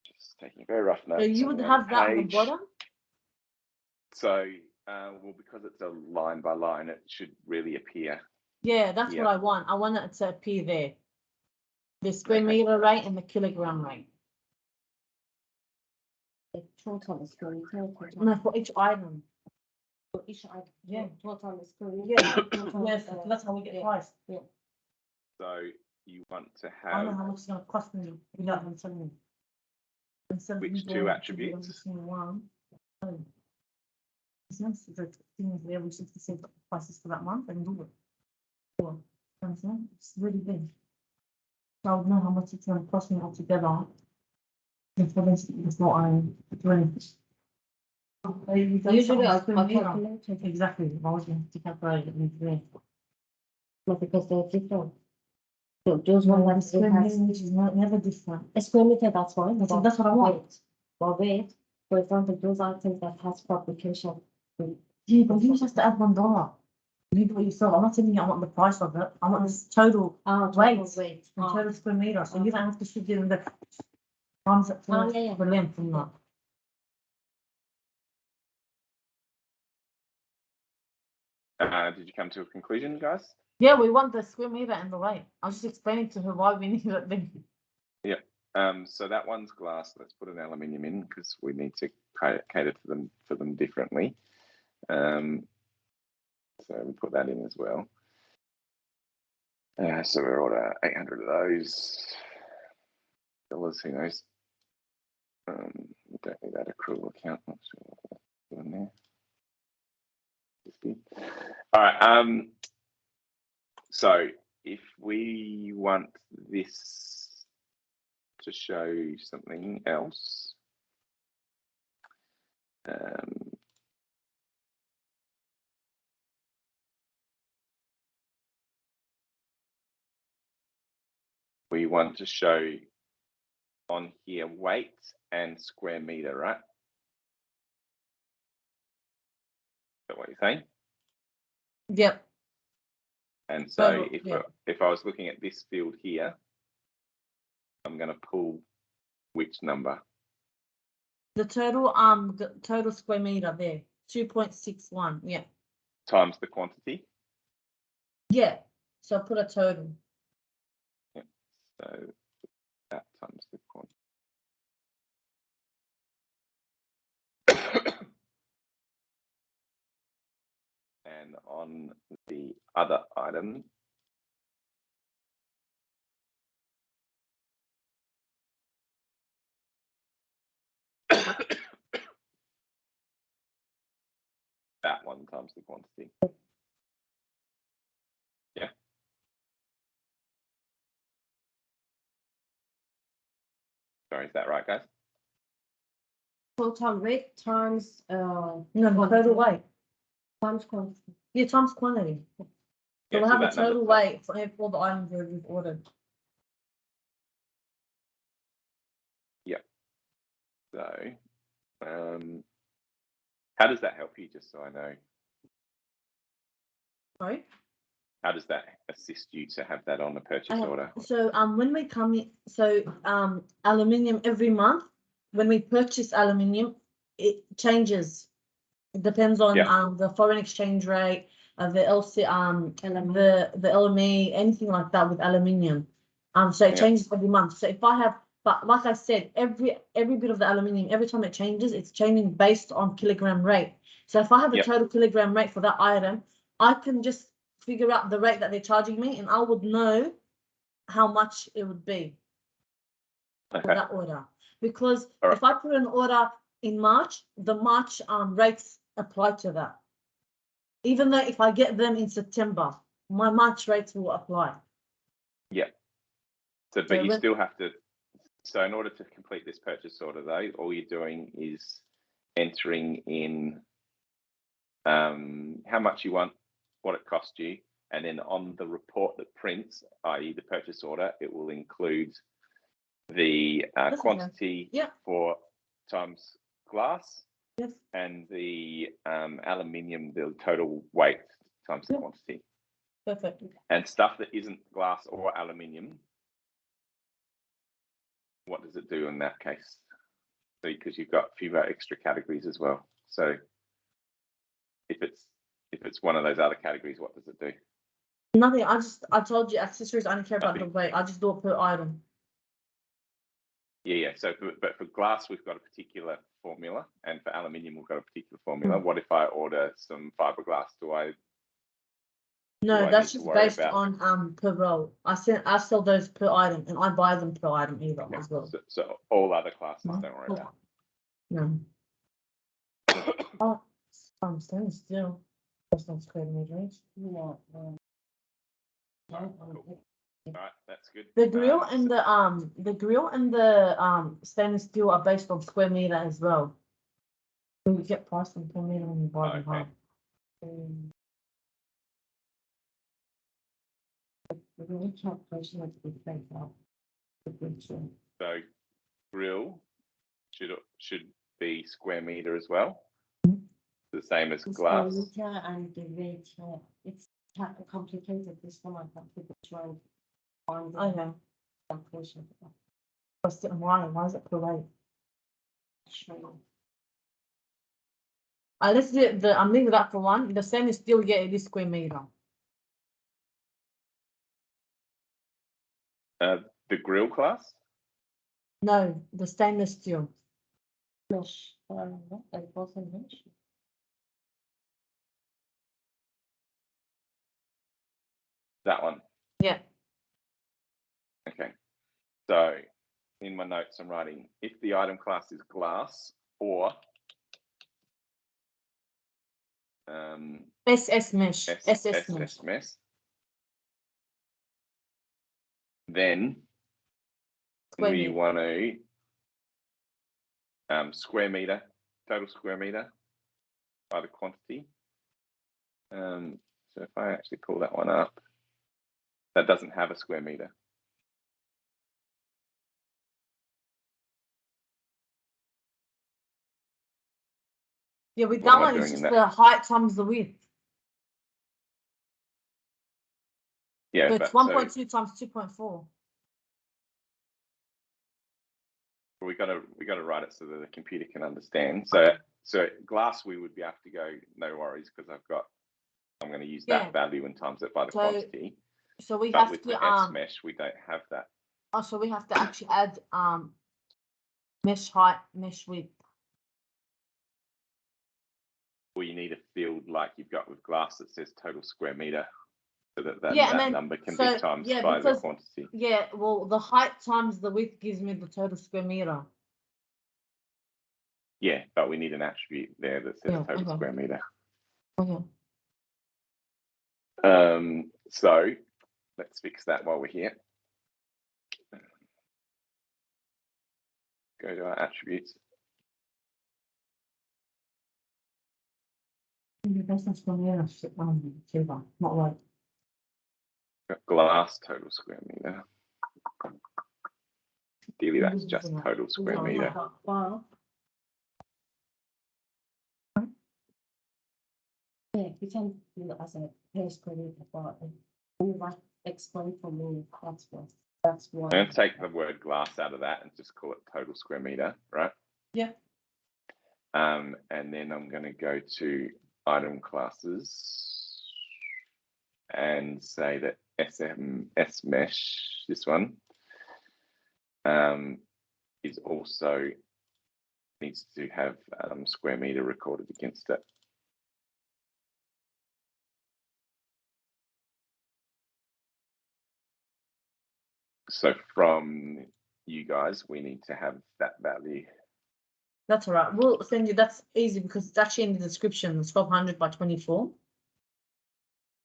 Just taking a very rough note. So you would have that on the bottom? So, well, because it's a line by line, it should really appear. Yeah, that's what I want. I want it to appear there. The square meter rate and the kilogram rate. The total is going to No, for each item. for each item. Yeah. Total is going. Yeah, yes, that's how we get price. Yeah. So you want to I have. know how much it's going to cost me without them telling me. Which two attributes? One. It's nice. It's like things there. We should save prices for that month and do it. So, it's really big. So I would know how much it's going to cost me altogether. It's what I'm doing. Usually I calculate it. Exactly. I was going to calculate it in today. Not because they're different. So those ones that Which is never different. a square meter, that's fine. That's what I want. But weight, for example, those items that has publication. Yeah, but you just add $1. You do it yourself. I'm not telling you I want the price of it. I want this total weight and total square meter. So you don't have to shoot in the concept the length and that. Did you come to a conclusion, guys? Yeah, we want the square meter and the weight. I was just explaining to her why we need it then. Yeah. So that one's glass. Let's put an aluminium in because we need to cater to them differently. So we put that in as well. So we're order 800 of those. Dollars, who knows? We don't need that accrual account. Not sure what that's doing there. All right. So if we want this to show something else, we want to show on here weight and square meter, right? Is that what you're saying? Yep. And so yeah. if I was looking at this field here, I'm going to pull which number? The total square meter there, 2.61. Yeah. Times the quantity. Yeah. So put a total. Yeah. So that times the quantity. And on the other item, that one times the quantity. Yeah. Sorry, is that right, guys? Total weight times No, total weight. times quantity. Yeah, times quantity. So Yeah, we'll so have a that number total weight for all the items that we've ordered. Yeah. So, how does that help you? Just so I know. Sorry. How does that assist you to have that on the purchase order? So when we come in, so aluminium every month, when we purchase aluminium, it changes. It depends on the foreign exchange rate, the LC, the LME, anything like that with aluminium. So it changes every month. So if I have, but like I said, every bit of the aluminium, every time it changes, it's changing based on kilogram rate. So if I have a total kilogram rate for that item, I can just figure out the rate that they're charging me, and I would know how much it would be for that order. Because if I put an order in March, the March rates apply to that. Even though if I get them in September, my March rates will apply. Yeah. So, but you still have to. So, in order to complete this purchase order, though, all you're doing is entering in how much you want, what it cost you, and then on the report that prints, i.e. the purchase order, it will include the quantity for times glass and the aluminium, the total weight times the quantity. Perfect. And stuff that isn't glass or aluminium, what does it do in that case? So, because you've got a few extra categories as well. So if it's one of those other categories, what does it do? Nothing. I told you accessories. I don't care about the weight. I just do it per item. Yeah. So, but for glass, we've got a particular formula, and for aluminium, we've got a particular formula. What if I order some fiberglass? No, that's just based on per roll. I sell those per item, and I buy them per item either as well. So all other classes, don't worry about. No. Oh, I'm standing still. That's not square meters. Yeah. Cool. All right, that's good. The grill and the stainless steel are based on square meter as well. So you get priced on per meter when you buy them home. So grill should be square meter as well. The same as glass. Square meter and the weight. It's complicated. This one I have to try and find the calculation. Why is it per weight? Let's do the. I'm leaving that for one. The stainless steel, it is square meter. The grill class? No, the stainless steel. Mesh. It wasn't mesh. That one. Yeah. Okay. So in my notes, I'm writing if the item class is glass or SS mesh. SS mesh. Then Square we meter. want to square meter, total square meter by the quantity. So if I actually pull that one up, that doesn't have a square meter. Yeah, with What that am I one, doing it's in just that? the height times the width. Yeah, So it's but 1.2 times 2.4. we got to write it so that the computer can understand. So glass we would be able to go no worries because I'm going to use that value and times it by the quantity. So we But have with to the S mesh we don't have that. Oh, so we have to actually add mesh height, mesh width. Or you need a field like you've got with glass that says total square meter, so that number can be times by the quantity. Yeah, well, the height times the width gives me the total square meter. Yeah, but we need an attribute there that says total square meter. Okay. So let's fix that while we're here. Go to our attributes. Not right. Got glass total square meter. Ideally, that's just total square meter. Yeah, you can do it as a hair square meter, but you might explain for me. That's why. I'm going to take the word glass out of that and just call it total square meter, right? Yeah. And then I'm going to go to item classes and say that SMS mesh, this one, is also needs to have square meter recorded against it. So from you guys, we need to have that value. That's all right. We'll send you. That's easy because it's actually in the description. It's 1200 by 24.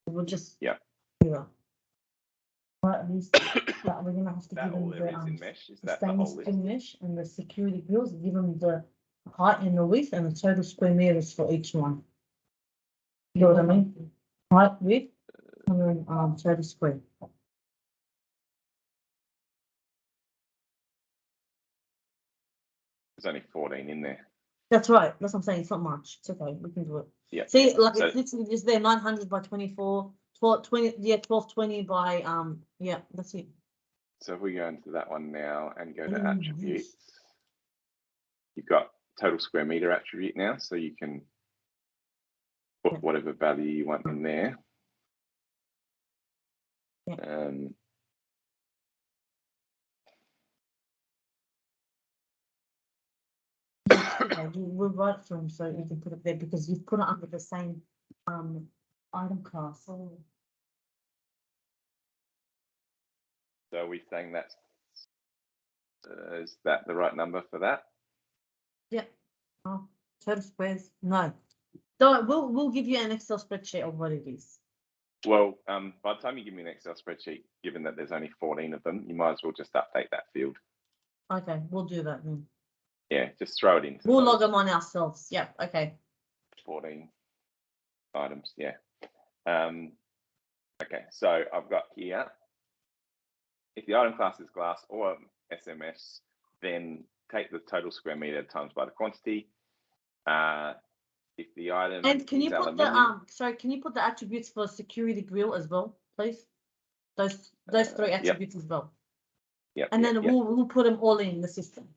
We'll just yeah. Right, at least that we're gonna have to give them the stainless steel mesh and the security grills. Give them the height and the width and the total square meters for each one. You know what I mean? Height, width, and then total square. There's only 14 in there. That's right. That's what I'm saying. It's not much. It's okay. We can do it. Yeah. See, like it's literally just there. 900 by 24. 1220. Yeah, 1220 by Yeah, that's it. So if we go into that one now and go to attributes, you've got total square meter attribute now, so you can put whatever value you want in there. We'll write for them so you can put it there because you've put it under the same item class. So are we saying that's is that the right number for that? Yeah. Oh, total squares. No. Don't. We'll give you an Excel spreadsheet of what it is. Well, by the time you give me an Excel spreadsheet, given that there's only 14 of them, you might as well just update that field. Okay, we'll do that then. Yeah, just throw it in. We'll log them on ourselves. Yeah. Okay. 14 items. Yeah. Okay, so I've got here, if the item class is glass or SMS, then take the total square meter times by the quantity. If the item and can you put aluminium, can you put the attributes for security grill as well, please? Those three attributes as well. Yeah. And then we'll put them all in the system.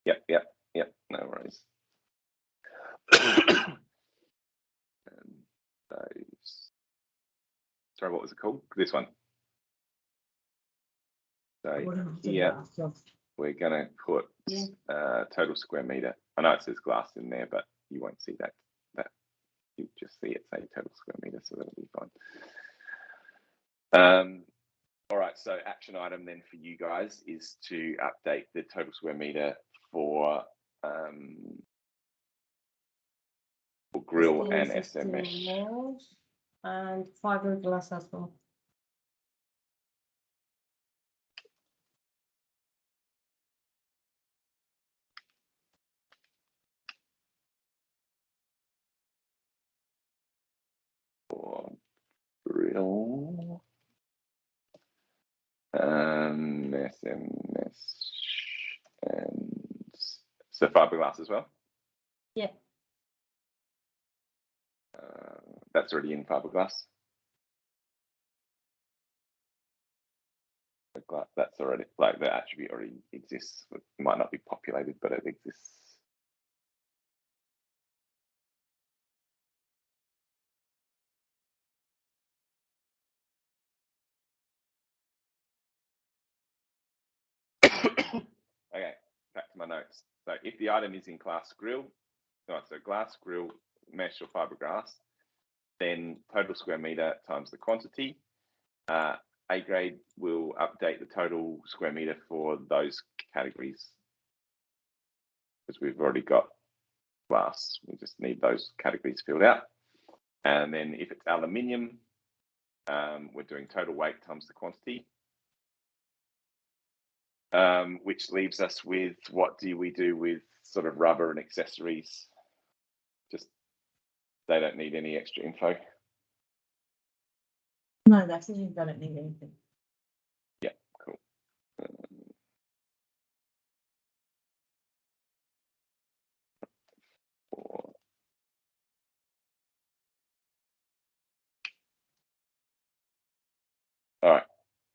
Yep. No worries. Sorry, what was it called? This one. So here we're going to put total square meter. I know it says glass in there, but you won't see that. You just see it say total square meter, so that'll be fine. All right, so action item then for you guys is to update the total square meter for grill and SM mesh. And fiberglass as well. For grill, SMS, and so fiberglass as well. Yeah. That's already in fiberglass. That's already, like, the attribute already exists. It might not be populated, but it exists. Okay, back to my notes. So if the item is in class grill, so glass, grill, mesh, or fiberglass, then total square meter times the quantity. A grade will update the total square meter for those categories because we've already got glass. We just need those categories filled out. And then if it's aluminium, we're doing total weight times the quantity. Which leaves us with, what do we do with sort of rubber and accessories? Just, they don't need any extra info. No, that's you don't need anything. Yeah, cool. All right,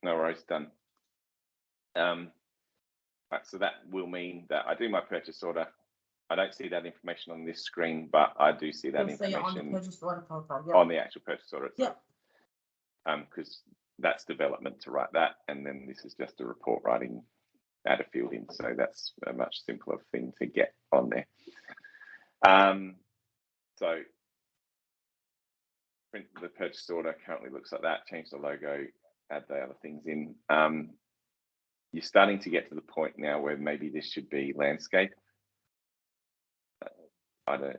no worries, done. Right, so that will mean that I do my purchase order. I don't see that information on this screen, but I do see that information on the purchase order profile. Yep. on the actual purchase order itself. Yep. Because that's development to write that, and then this is just a report writing, add a field in. So that's a much simpler thing to get on there. So print the purchase order currently looks like that. Change the logo, add the other things in. You're starting to get to the point now where maybe this should be landscape. Do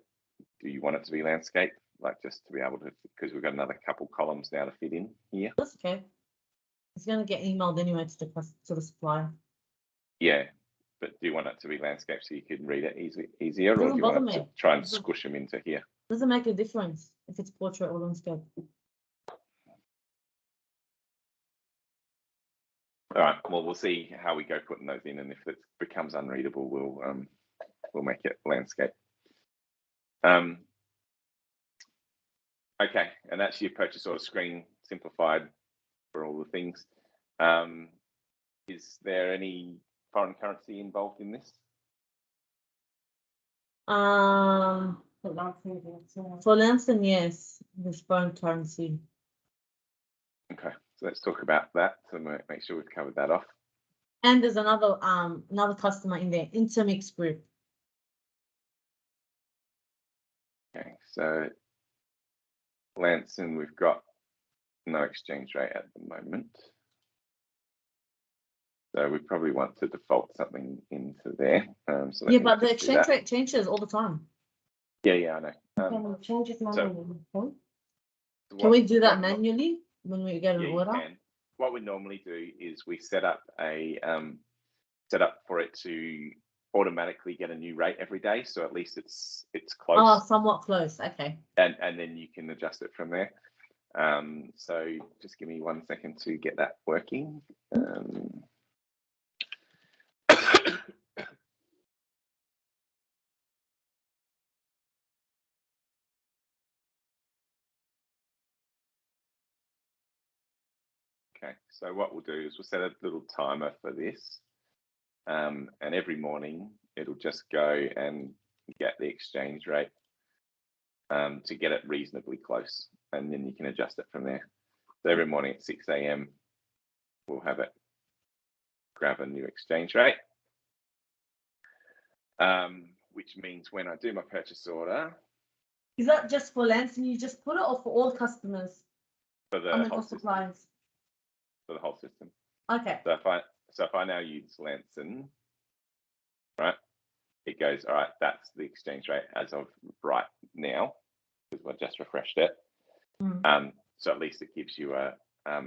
you want it to be landscape? Like, just to be able to, because we've got another couple columns now to fit in here. That's okay. It's going to get emailed anyway to the supplier. Yeah, but do you want it to be landscape so you can read it easier, or do you want to try and squish them into here? Doesn't make a difference if it's portrait or landscape. All right. Well, we'll see how we go putting those in, and if it becomes unreadable, we'll make it landscape. Okay, and that's your purchase order screen simplified for all the things. Is there any foreign currency involved in this? For Lansing, yes, there's foreign currency. Okay, so let's talk about that. So make sure we've covered that off. And there's another customer in there, Intermix Group. Okay, so Lansing, we've got no exchange rate at the moment. So we probably want to default something into there. So yeah, but the exchange rate changes all the time. Yeah, I know. Can we change it manually? Can we do that manually when we get an order? You can. What we normally do is we set up for it to automatically get a new rate every day, so at least it's close. Oh, somewhat close. Okay. And then you can adjust it from there. So just give me 1 second to get that working. Okay, so what we'll do is we'll set a little timer for this, and every morning it'll just go and get the exchange rate to get it reasonably close, and then you can adjust it from there. So every morning at 6 a.m. we'll have it grab a new exchange rate, which means when I do my purchase order. Is that just for Lansing? You just put it, or for all customers? For the whole system. For the whole system. Okay. So if I now use Lanson, right, it goes, all right, that's the exchange rate as of right now, because I just refreshed it. So at least it gives you a a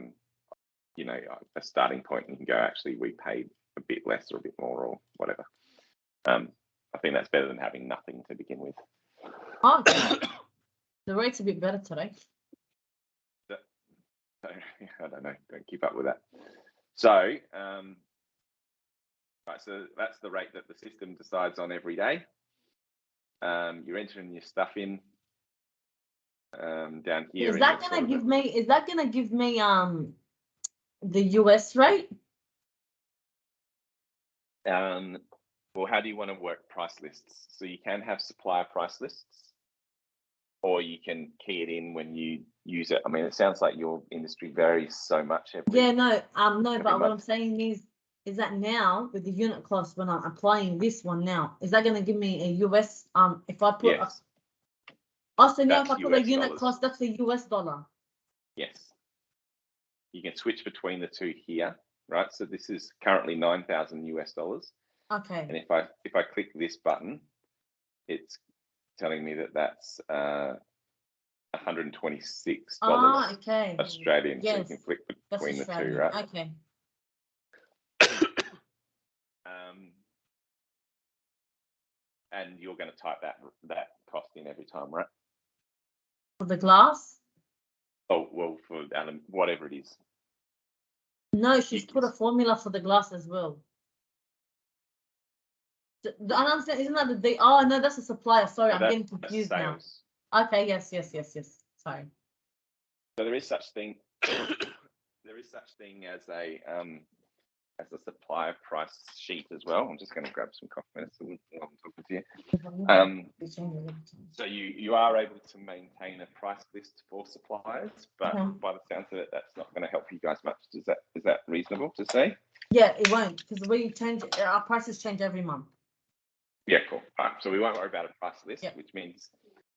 starting point, and you can go, actually, we paid a bit less or a bit more or whatever. I think that's better than having nothing to begin with. Oh, okay. The rate's a bit better today. So, I don't know, don't keep up with that. So, right, so that's the rate that the system decides on every day. You're entering your stuff in down here. Is that gonna give me? Is that gonna give me the US rate? Well, how do you want to work price lists? So you can have supplier price lists, or you can key it in when you use it. I mean, it sounds like your industry varies so much. No, but what I'm saying is that now with the unit cost, when I'm applying this one now, is that going to give me a US? If I put yes. Also now if I put US a unit dollars. cost, that's a US dollar. Yes. You can switch between the two here, right? So this is currently 9,000 US dollars. Okay. And if I click this button, it's telling me that that's $126 okay. Australian. Yes. So you can flick between the two, right? Okay. And you're going to type that cost in every time, right? For the glass? Oh, well, for whatever it is. No, she's put a formula for the glass as well. I don't understand. Isn't that the? Oh no, that's a supplier. Sorry, I'm getting confused now. Okay. Yes. Sorry. So there is such thing. There is such thing as a supplier price sheet as well. I'm just going to grab some coffee minutes while I'm talking to you. So you are able to maintain a price list for suppliers, but by the sounds of it, that's not going to help you guys much. Is that reasonable to say? Yeah, it won't, because we change our prices change every month. Yeah, cool. All right, so we won't worry about a price list, which means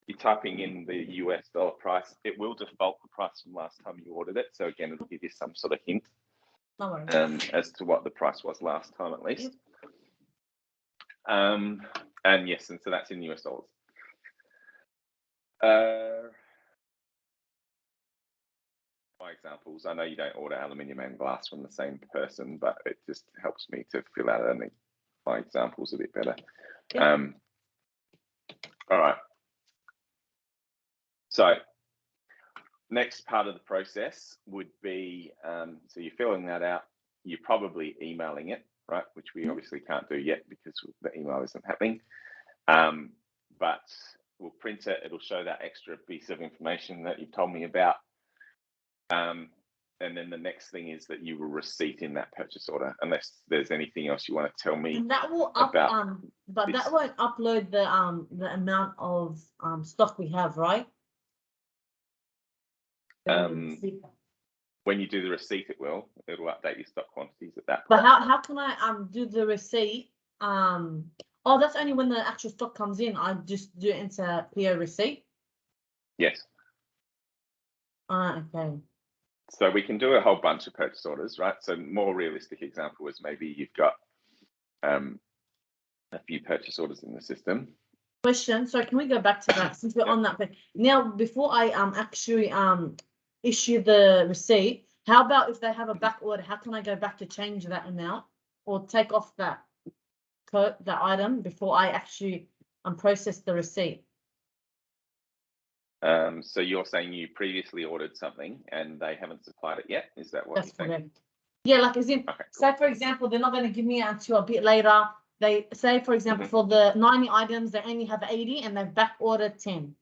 you're typing in the US dollar price. It will default the price from last time you ordered it. So again, it'll give you some sort of hint as to what the price was last time, at least. And yes, and so that's in US dollars. My examples, I know you don't order aluminium and glass from the same person, but it just helps me to fill out my examples a bit better. All right. So next part of the process would be, so you're filling that out, you're probably emailing it, right? Which we obviously can't do yet because the email isn't happening. But we'll print it, it'll show that extra piece of information that you've told me about. And then the next thing is that you will receipt in that purchase order, unless there's anything else you want to tell me. And that will about but this. That won't upload the amount of stock we have, right? When you do the receipt, it'll update your stock quantities at that point. But how can I do the receipt? Oh, that's only when the actual stock comes in. I just do it into PO receipt. Yes. Okay. So we can do a whole bunch of purchase orders, right? So more realistic example is maybe you've got a few purchase orders in the system. Question. So can we go back to that since we're on that page? Now, before I actually issue the receipt, how about if they have a back order? How can I go back to change that amount or take off that item before I actually process the receipt? So you're saying you previously ordered something and they haven't supplied it yet? Is that what That's you're saying? Correct. Yeah, like as in, okay, cool. Say for example, they're not going to give me until a bit later. They say, for example, for the 90 items, they only have 80 and they've back ordered 10.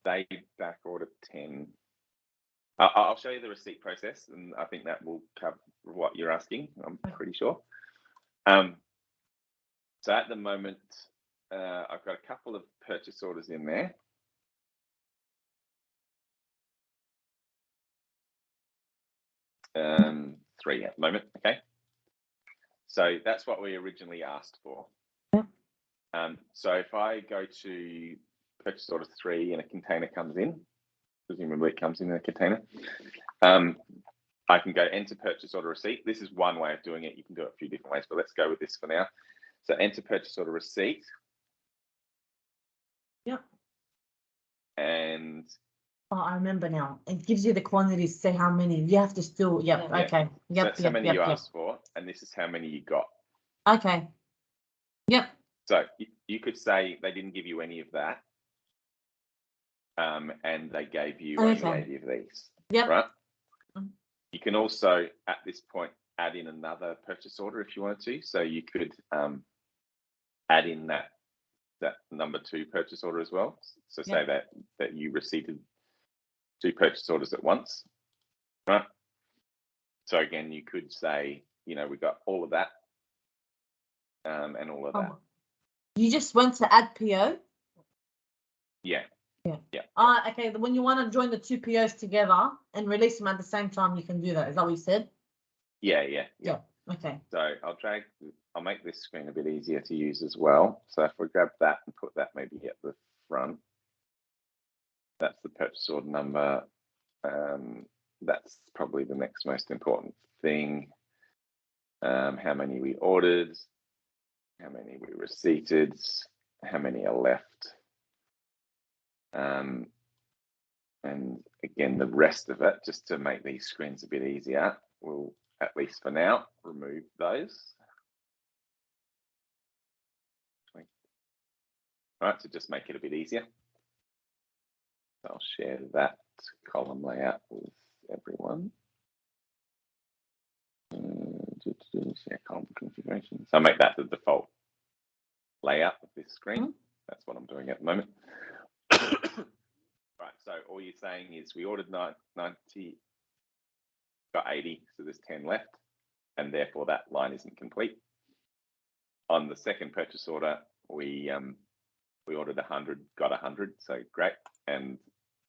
They back ordered 10. I'll show you the receipt process, and I think that will cover what you're asking. I'm pretty sure. So at the moment, I've got a couple of purchase orders in there. Three at the moment, okay. So that's what we originally asked for. Yeah. So if I go to purchase order 3 and a container comes in, presumably it comes in a container, I can go enter purchase order receipt. This is one way of doing it. You can do it a few different ways, but let's go with this for now. So enter purchase order receipt. Yep. And oh, I remember now. It gives you the quantities, say how many. You have to still, yep, Yeah. okay. so Yep, that's how yep, many yep, you yep. asked for, and this is how many you got. Okay. Yep. So you could say they didn't give you any of that, and they gave you only 80 of these, Yep. right? Mhm. You can also, at this point, add in another purchase order if you wanted to. So you could add in that number 2 purchase order as well. So say that you received 2 purchase orders at once, right? So again, you could say, we got all of that, and all of that. You just went to add PO? Yeah. Okay. When you want to join the 2 POs together and release them at the same time, you can do that. Is that what you said? Yeah. Okay. So I'll make this screen a bit easier to use as well. So if we grab that and put that maybe at the front, that's the purchase order number. That's probably the next most important thing. How many we ordered, how many we receipted, how many are left. And again, the rest of it, just to make these screens a bit easier, we'll, at least for now, remove those. All right, to just make it a bit easier. I'll share that column layout with everyone. Share column configuration. So I'll make that the default layout of this screen. Mm-hmm. That's what I'm doing at the moment. Right, so all you're saying is we ordered 90, got 80, so there's 10 left, and therefore that line isn't complete. On the second purchase order, we ordered 100, got 100, so great, and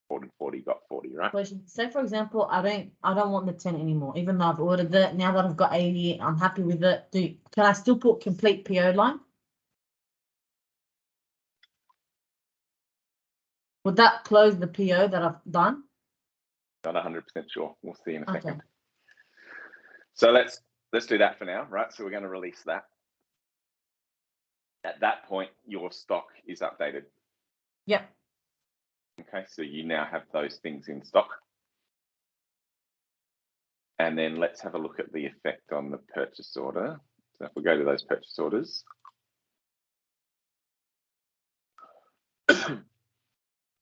ordered 40, got 40, right? Say for example, I don't want the 10 anymore, even though I've ordered it. Now that I've got 80, I'm happy with it. Can I still put complete PO line? Would that close the PO that I've done? Not 100% sure. We'll see in a Okay. second. So let's do that for now, right? So we're going to release that. At that point, your stock is updated. Yep. Okay, so you now have those things in stock. And then let's have a look at the effect on the purchase order. So if we go to those purchase orders.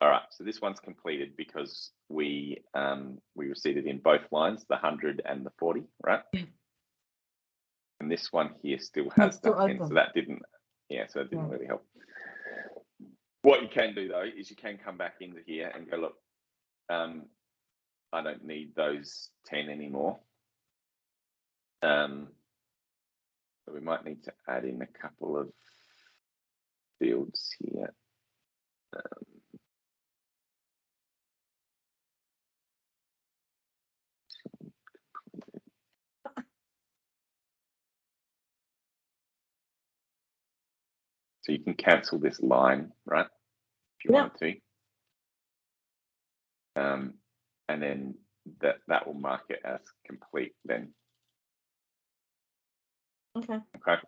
All right, so this one's completed because we received it in both lines, the 100 and the 40, right? Yeah. And this one here still has still that 10, open. so that didn't, so it didn't really help. What you can do though is you can come back into here and go, look, I don't need those 10 anymore. So we might need to add in a couple of fields here. So you can cancel this line, right? If you wanted to. And then that will mark it as complete then. Okay. Okay.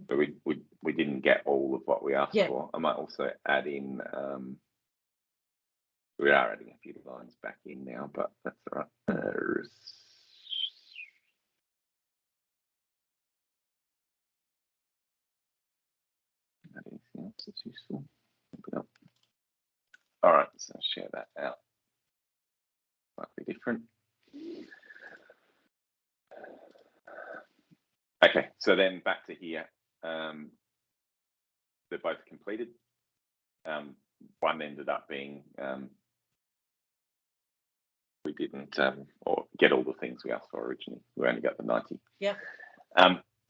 So we didn't get all of what we asked for. I might also add in, we are adding a few lines back in now, but that's all right. Anything else that's useful? All right, so I'll share that out. Slightly different. Okay, so then back to here. They're both completed. One ended up being we didn't or get all the things we asked for originally. We only got the 90. Yeah.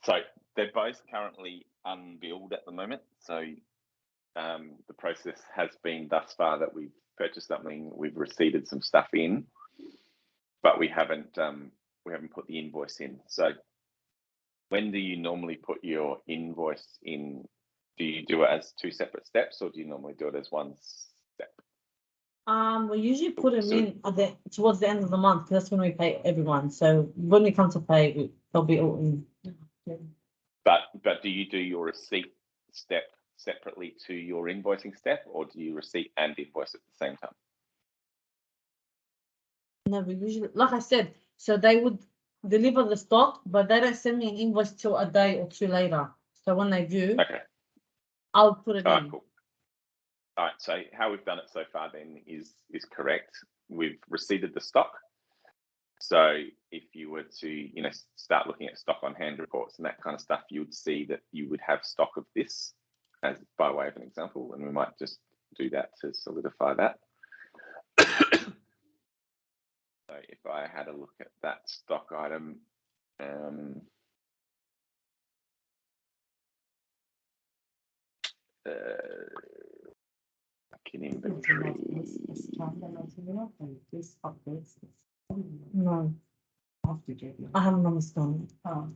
So they're both currently unbilled at the moment. So the process has been thus far that we've purchased something, we've received some stuff in, but we haven't put the invoice in. So when do you normally put your invoice in Do you do it as 2 separate steps, or do you normally do it as 1 step? We usually put them in towards the end of the month because that's when we pay everyone. So when we come to pay, they'll be all in. But do you do your receipt step separately to your invoicing step, or do you receipt and invoice at the same time? No, we usually, like I said, so they would deliver the stock, but they don't send me an invoice till a day or 2 later. So when they do, Okay. I'll put it in. Cool. All right. So how we've done it so far then is correct. We've receipted the stock. So if you were to, start looking at stock on hand reports and that kind of stuff, you would see that you would have stock of this as by way of an example, and we might just do that to solidify that. So if I had a look at that stock item, in inventory. No, I haven't understand. I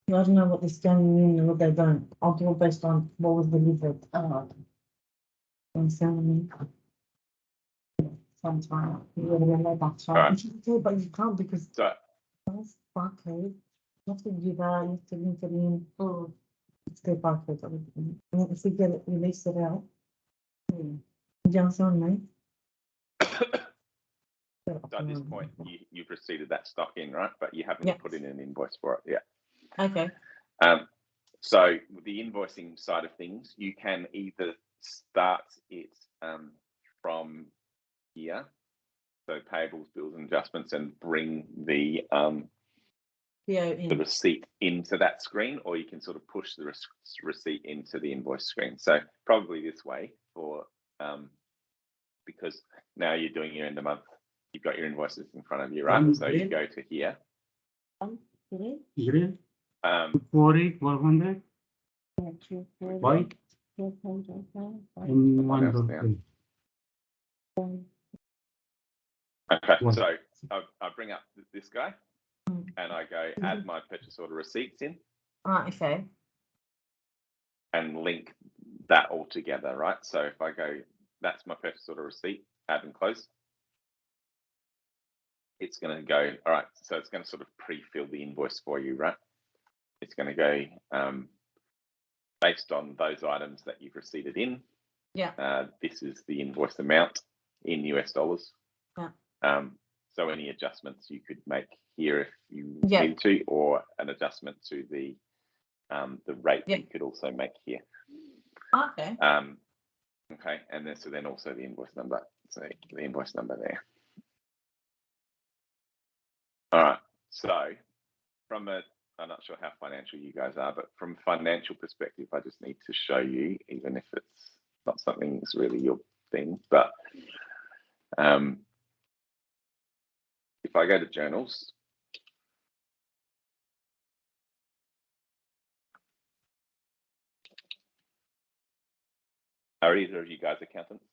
don't know what they scan mean and what they don't. I'll do it based on what was delivered. Sometime. That's right. But you can't because that's barcode. You have to do that. You have to link it in. It's the barcode. And if we get it, release it out. Do you understand me? So at this point, you've receipted that stock in, right? But you haven't put in an invoice for it yet. Okay. So with the invoicing side of things, you can either start it from here, so payables, bills, and adjustments, and bring the receipt into that screen, or you can sort of push the receipt into the invoice screen. So probably this way for because now you're doing your end of month. You've got your invoices in front of you, right? So you go to here. 48,100. White. And $1. Okay, so I bring up this guy and I go add my purchase order receipts in. Okay. And link that all together, right? So if I go, that's my purchase order receipt, add and close. It's going to go, all right, so it's going to sort of pre-fill the invoice for you, right? It's going to go based on those items that you've receipted in. Yeah. This is the invoice amount in US dollars. Yeah. So any adjustments you could make here if you need to, or an adjustment to the rate you could also make here. Okay. Okay, and then also the invoice number. So the invoice number there. All right. So I'm not sure how financial you guys are, but from a financial perspective, I just need to show you, even if it's not something that's really your thing, but if I go to journals, are either of you guys accountants?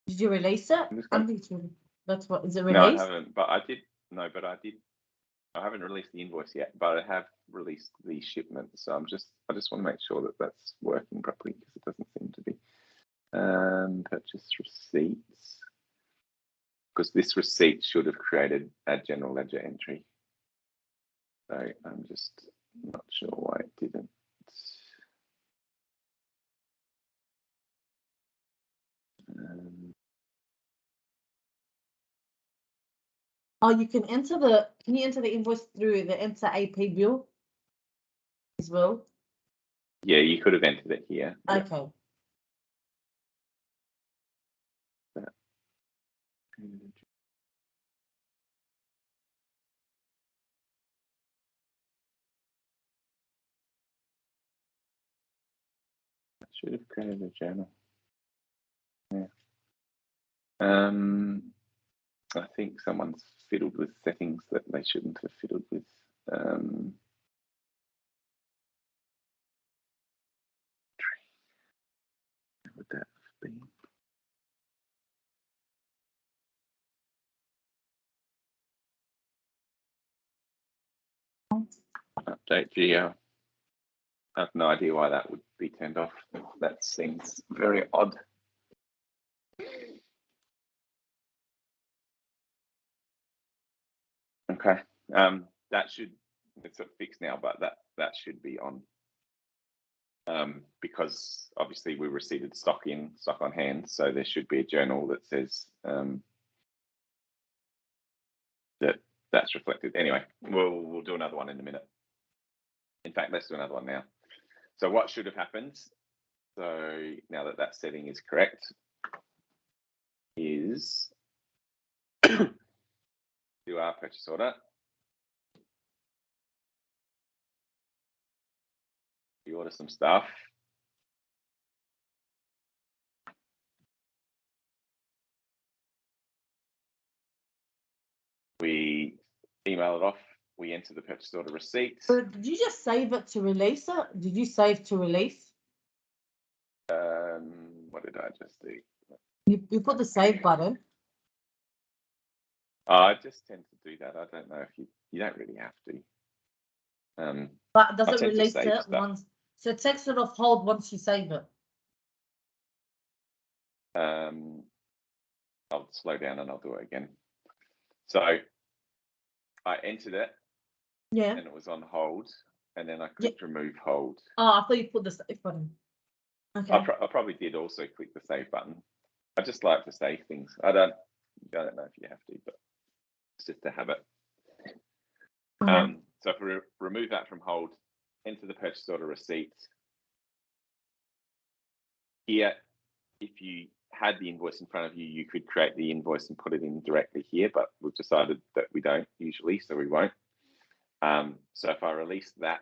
Did you release it? That's what is it released? No, I haven't, but I did. No, but I did. I haven't released the invoice yet, but I have released the shipment. So I just want to make sure that that's working properly because it doesn't seem to be. Purchase receipts, because this receipt should have created a general ledger entry. So I'm just not sure why it didn't. Oh, you can enter the. Can you enter the invoice through the enter AP bill as well? Yeah, you could have entered it here. Okay. should have created a journal. Yeah. I think someone's fiddled with settings that they shouldn't have fiddled with. What would that have been? Update geo. I have no idea why that would be turned off. That seems very odd. Okay, that should, it's sort of fixed now, but that should be on, because obviously we received stock on hand, so there should be a journal that says that's reflected. Anyway, we'll do another one in a minute. In fact, let's do another one now. So what should have happened? So now that setting is correct, is do our purchase order. You order some stuff. We email it off. We enter the purchase order receipt. So did you just save it to release it? Did you save to release? What did I just do? You put the save button. I just tend to do that. I don't know if you don't really have to. But does I it tend to release save it stuff. once? So it takes it off hold once you save it. I'll slow down and I'll do it again. So I entered it. Yeah. And it was on hold, and then I clicked remove hold. Oh, I thought you put the save button. Okay. I probably did also click the save button. I just like to save things. I don't know if you have to, but it's just a habit. So if we remove that from hold, enter the purchase order receipt. Here, if you had the invoice in front of you, you could create the invoice and put it in directly here, but we've decided that we don't usually, so we won't. So if I release that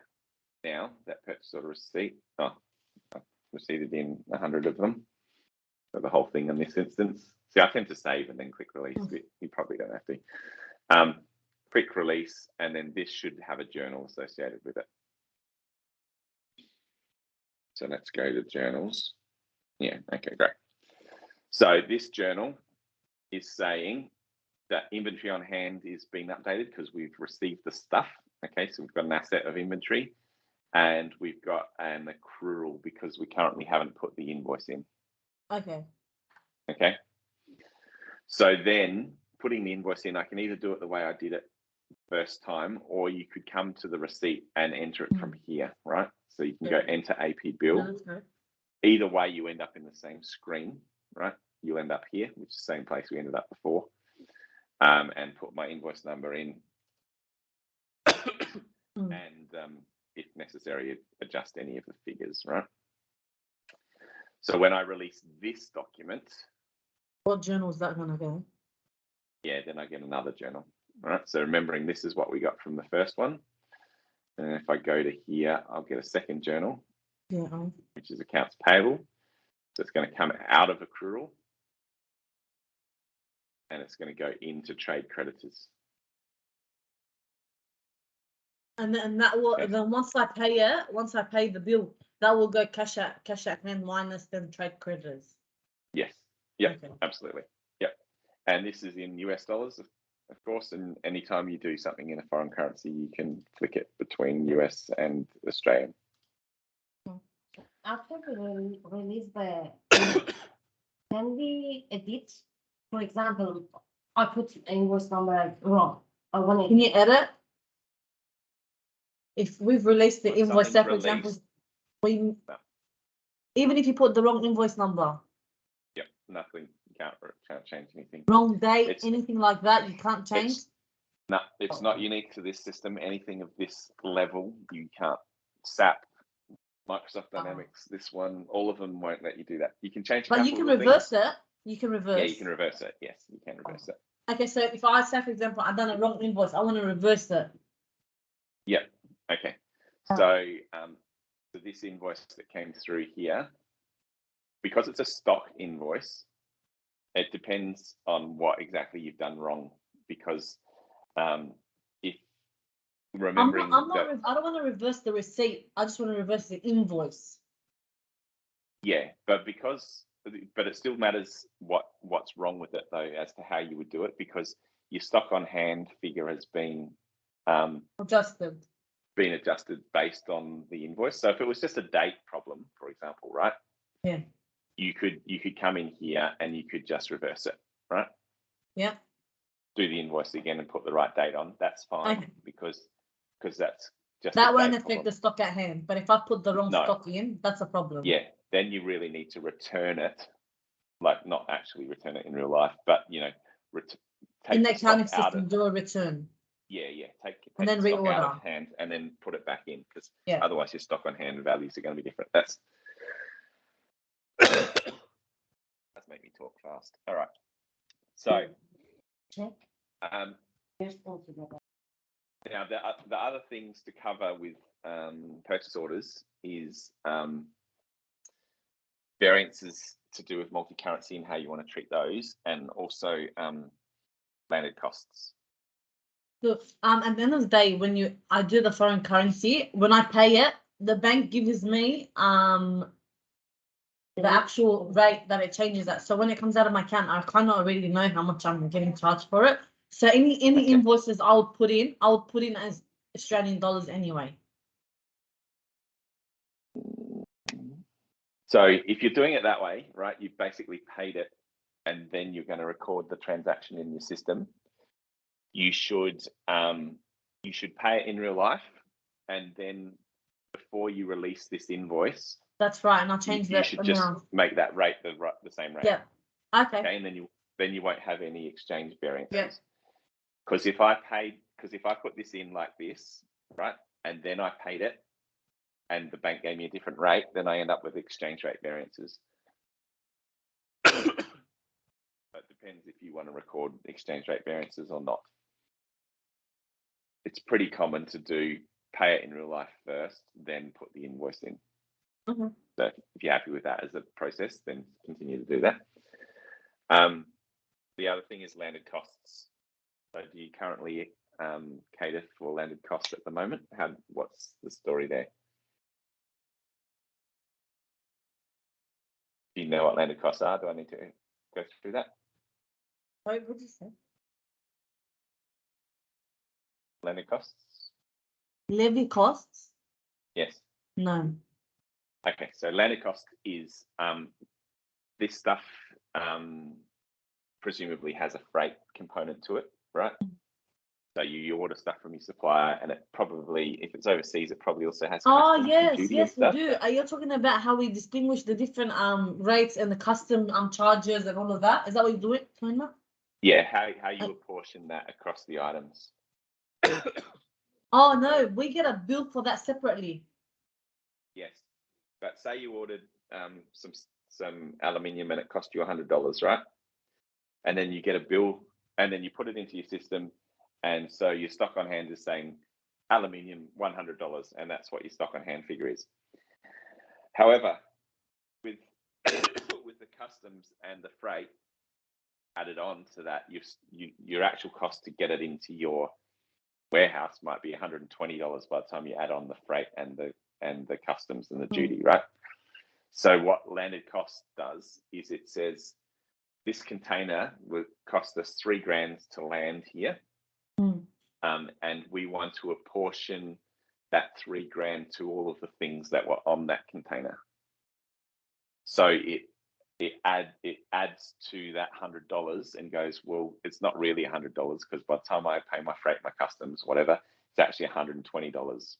now, that purchase order receipt, I've received in 100 of them, so the whole thing in this instance. See, I tend to save and then click release. You probably don't have to. Quick release, and then this should have a journal associated with it. So let's go to journals. Yeah, okay, great. So this journal is saying that inventory on hand is being updated because we've received the stuff. Okay, so we've got an asset of inventory, and we've got an accrual because we currently haven't put the invoice in. Okay. Okay. So then putting the invoice in, I can either do it the way I did it first time, or you could come to the receipt and enter it from here, right? So you can go enter AP bill. Either way, you end up in the same screen, right? You end up here, which is the same place we ended up before, and put my invoice number in. And if necessary, adjust any of the figures, right? So when I release this document, what journal is that going to go? Yeah, then I get another journal, right? So remembering this is what we got from the first one. And if I go to here, I'll get a second journal, which is accounts payable. So it's going to come out of accrual, and it's going to go into trade creditors. And that will then once I pay the bill, that will go cash out and minus then trade creditors. Yes. Yep. Okay. Absolutely. Yep. And this is in US dollars, of course. And anytime you do something in a foreign currency, you can flick it between US and Australian. After we release the, can we edit? For example, I put invoice number wrong. Can you edit? If we've released the invoice, for example, even if you put the wrong invoice number. Yep, nothing. You can't change anything. Wrong date, anything like that, you can't change. It's not unique to this system. Anything of this level, you can't. SAP, Microsoft Dynamics, this one, all of them won't let you do that. You can change. But you can reverse it. You can reverse. Yeah, you can reverse it. Yes, you can reverse it. Okay, so if I say, for example, I've done a wrong invoice, I want to reverse it. Yep. Okay. So, so this invoice that came through here, because it's a stock invoice, it depends on what exactly you've done wrong. Because if remembering I don't want to reverse the receipt. I just want to reverse the invoice. Yeah, but it still matters what's wrong with it though, as to how you would do it, because your stock on hand figure has been Adjusted based on the invoice. So if it was just a date problem, for example, right? Yeah. You could come in here and you could just reverse it, right? Yeah. Do the invoice again and put the right date on. That's fine. Okay. because that's just That a won't date affect problem. the stock at hand. But if I put the wrong No. stock in, that's a problem. Yeah, then you really need to return it, like not actually return it in real life, but take In the the stock accounting out system, of, do a return. yeah, take And then the stock out reorder. of hand and then put it back in, because Yeah. otherwise your stock on hand values are going to be different. That's make me talk fast. All right. So Check. Here's altogether. now the other things to cover with purchase orders is variances to do with multi-currency and how you want to treat those, and also landed costs. So, at the end of the day, when I do the foreign currency, when I pay it, the bank gives me the actual rate that it changes at. So when it comes out of my account, I kind of already know how much I'm getting charged for it. So any Okay. invoices I'll put in as Australian dollars anyway. So if you're doing it that way, right, you've basically paid it and then you're going to record the transaction in your system. You should pay it in real life, and then before you release this invoice, That's right, and I'll change you that should just amount. make that rate the same rate. Yeah. Okay. Okay, and then you won't have any exchange variances. Yeah. Because if I put this in like this, right, and then I paid it, and the bank gave me a different rate, then I end up with exchange rate variances. It depends if you want to record exchange rate variances or not. It's pretty common to pay it in real life first, then put the invoice in. Mm-hmm. So if you're happy with that as a process, then continue to do that. The other thing is landed costs. So do you currently cater for landed costs at the moment? What's the story there? Do you know what landed costs are? Do I need to go through that? What did you say? Landed costs? Levy costs? Yes. No. Okay, so landed cost is this stuff presumably has a freight component to it, right? So you order stuff from your supplier, and it probably, if it's overseas, it probably also has customs and duty and yes, we stuff. do. Are you talking about how we distinguish the different rates and the custom charges and all of that? Is that what you do it, Tona? Yeah, how you apportion that across the items. Oh no, we get a bill for that separately. Yes, but say you ordered some aluminium and it cost you $100, right? And then you get a bill, and then you put it into your system, and so your stock on hand is saying aluminium $100, and that's what your stock on hand figure is. However, with the customs and the freight added on to that, your actual cost to get it into your warehouse might be $120 by the time you add on the freight and the customs and the duty, right? So what landed cost does is it says this container will cost us $3,000 to land here, and we want to apportion that $3,000 to all of the things that were on that container. So it adds to that $100 and goes, well, it's not really $100 because by the time I pay my freight, my customs, whatever, it's actually $120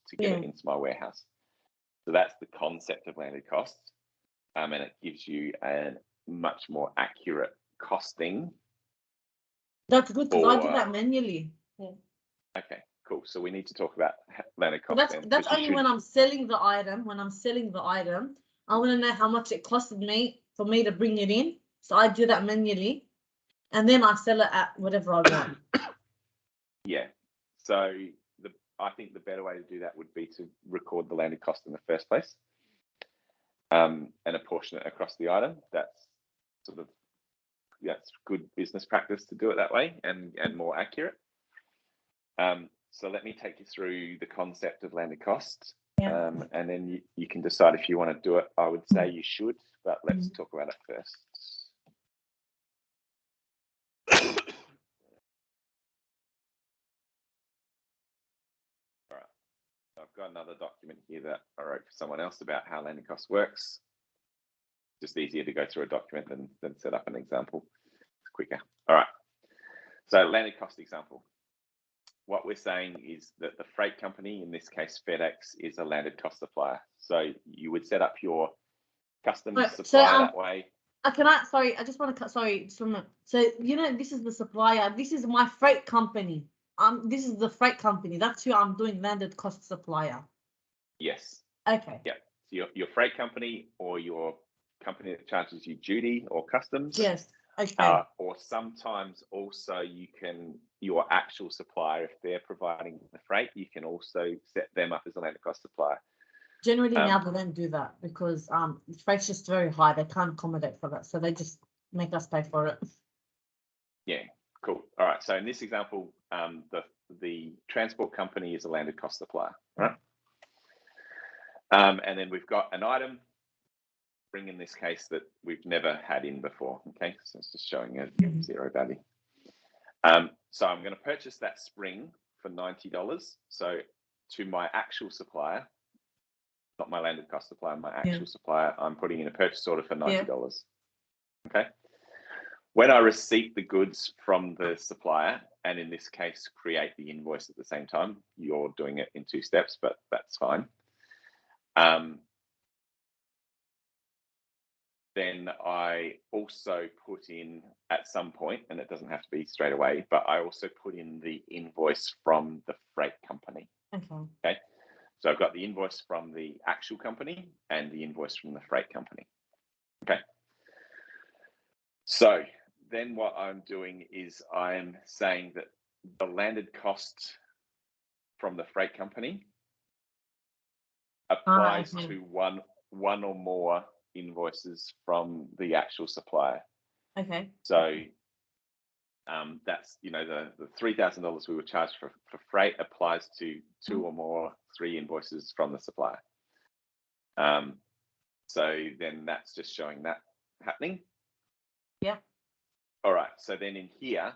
to get it into my warehouse. So that's the concept of landed costs, and it gives you a much more accurate costing. That's good because I do that manually. Yeah. Okay, cool. So we need to talk about landed cost. So that's only when I'm selling the item. When I'm selling the item, I want to know how much it costed me for me to bring it in. So I do that manually, and then I sell it at whatever I want. Yeah. So I think the better way to do that would be to record the landed cost in the first place. and apportion it across the item. That's good business practice to do it that way and more accurate. So let me take you through the concept of landed cost, and then you can decide if you want to do it. I would say you should, but let's talk about it first. All right, I've got another document here that I wrote for someone else about how landed cost works. Just easier to go through a document than set up an example. It's quicker. All right, so landed cost example. What we're saying is that the freight company, in this case FedEx, is a landed cost supplier. So you would set up your custom supplier that way. Sorry, I just want to cut. Sorry, so this is the supplier. This is my freight company. This is the freight company. That's who I'm doing landed cost supplier. Yes. Okay. Yeah. So your freight company or your company that charges you duty or customs. Yes. Okay. Or sometimes also your actual supplier, if they're providing the freight, you can also set them up as a landed cost supplier. Generally now they don't do that because freight's just very high. They can't accommodate for that, so they just make us pay for it. Yeah, cool. All right. So in this example, the transport company is a landed cost supplier, right? And then we've got an item spring in this case that we've never had in before. Okay, so it's just showing a zero value. So I'm going to purchase that spring for $90. So to my actual supplier, not my landed cost supplier, my actual supplier, I'm putting in a purchase order for $90. Okay. When I receipt the goods from the supplier, and in this case, create the invoice at the same time, you're doing it in 2 steps, but that's fine. Then I also put in at some point, and it doesn't have to be straight away, but I also put in the invoice from the freight company. Okay. So I've got the invoice from the actual company and the invoice from the freight company. Okay. So then what I'm doing is I'm saying that the landed cost from the freight company applies to one or more invoices from the actual supplier. Okay. So that's the $3,000 we were charged for freight applies to 2 or more 3 invoices from the supplier. So then that's just showing that happening. Yeah. All right. So then in here,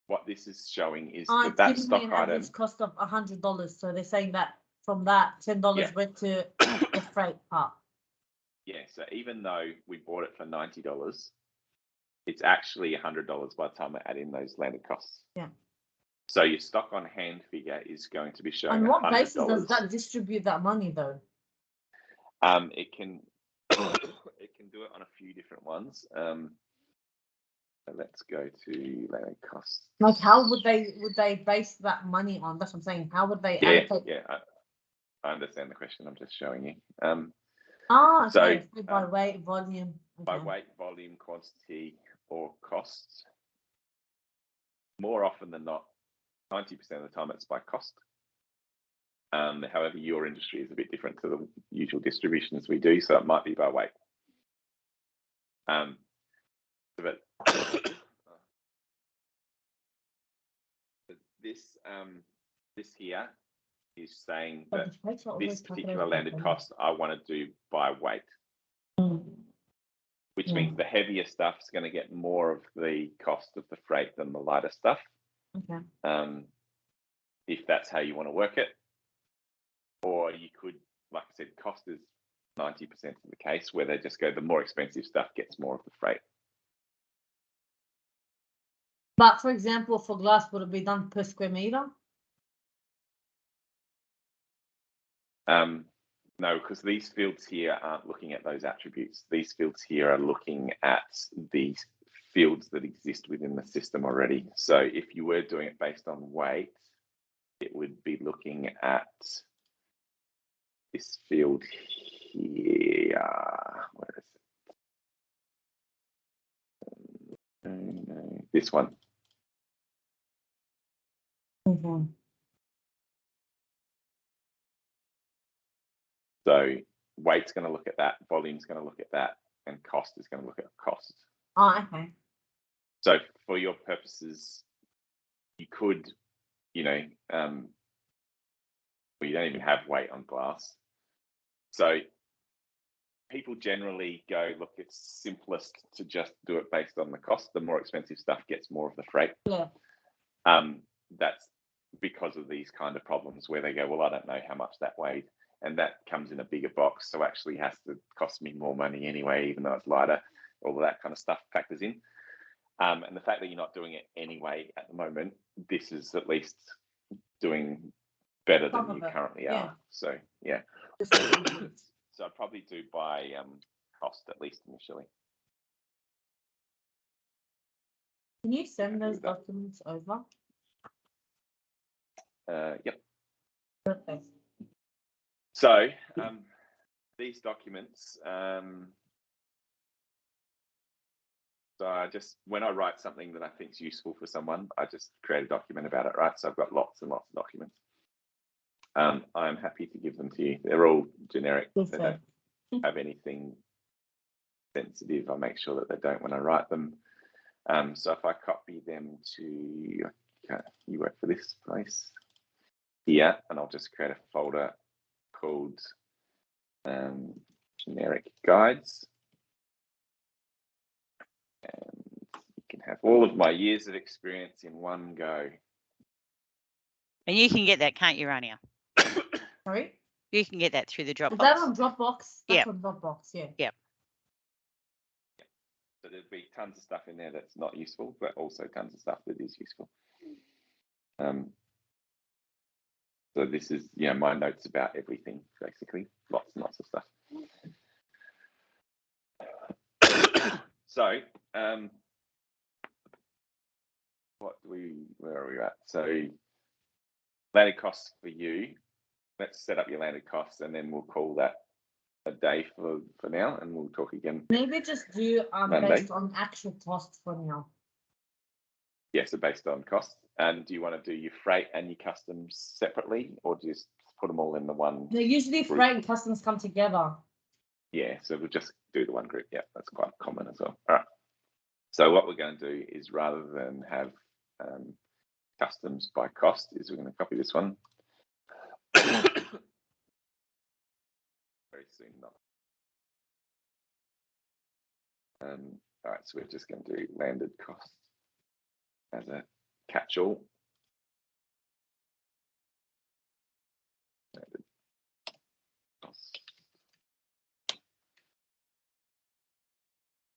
what this is showing is it's that giving stock me an item average cost of $100. So they're saying that from that $10 went to the freight part. Yeah. So even though we bought it for $90, it's actually $100 by the time I add in those landed costs. Yeah. So your stock on hand figure is going to be showing. On what basis does that distribute that money though? It can do it on a few different ones. So let's go to landed costs. Like how would they base that money on? That's what I'm saying. How would they allocate? Yeah, I understand the question. I'm just showing you. Okay. So by weight, volume. Okay. By weight, volume, quantity, or costs. More often than not, 90% of the time it's by cost. However, your industry is a bit different to the usual distributions we do, so it might be by weight. But this here is saying that this particular landed cost I want to do by weight, which means the heavier stuff is going to get more of the cost of the freight than the lighter stuff. Okay. If that's how you want to work it, or you could, like I said, cost is 90% of the case where they just go the more expensive stuff gets more of the freight. But for example, for glass, would it be done per square meter? No, because these fields here aren't looking at those attributes. These fields here are looking at the fields that exist within the system already. So if you were doing it based on weight, it would be looking at this field here. Where is it? No, this one. So weight's going to look at that, volume's going to look at that, and cost is going to look at cost. Oh, okay. So for your purposes, you could, you know, well, you don't even have weight on glass. So people generally go, look, it's simplest to just do it based on the cost. The more expensive stuff gets more of the freight. Yeah. That's because of these kind of problems where they go, well, I don't know how much that weighed. And that comes in a bigger box, so actually has to cost me more money anyway, even though it's lighter. All of that kind of stuff factors in. And the fact that you're not doing it anyway at the moment, this is at least doing better than you currently are. So, yeah. So I'd probably do by cost, at least initially. Can you send those documents over? Yep. Perfect. So these documents, so I just, when I write something that I think is useful for someone, I just create a document about it, right? So I've got lots and lots of documents. I'm happy to give them to you. They're all generic. They don't have anything sensitive. I make sure that they don't when I write them. So if I copy them to, you work for this place here, and I'll just create a folder called generic guides. And you can have all of my years of experience in one go. And you can get that, can't you, Rania? Sorry? You can get that through the Dropbox. Is that on Dropbox? Yeah. On Dropbox, yeah. Yep. So there'd be tons of stuff in there that's not useful, but also tons of stuff that is useful. So this is, you know, my notes about everything, basically, lots and lots of stuff. So, where are we at? So landed costs for you. Let's set up your landed costs, and then we'll call that a day for now, and we'll talk again. Maybe just do Monday. based on actual cost for now. Yeah, so based on costs. And do you want to do your freight and your customs separately, or just put them all in the one? No, usually group? freight and customs come together. Yeah, so we'll just do the one group. Yeah, that's quite common as well. All right. So what we're going to do is, rather than have customs by cost, is we're going to copy this one. Very soon, not. All right, so we're just going to do landed costs as a catch-all. Landed costs.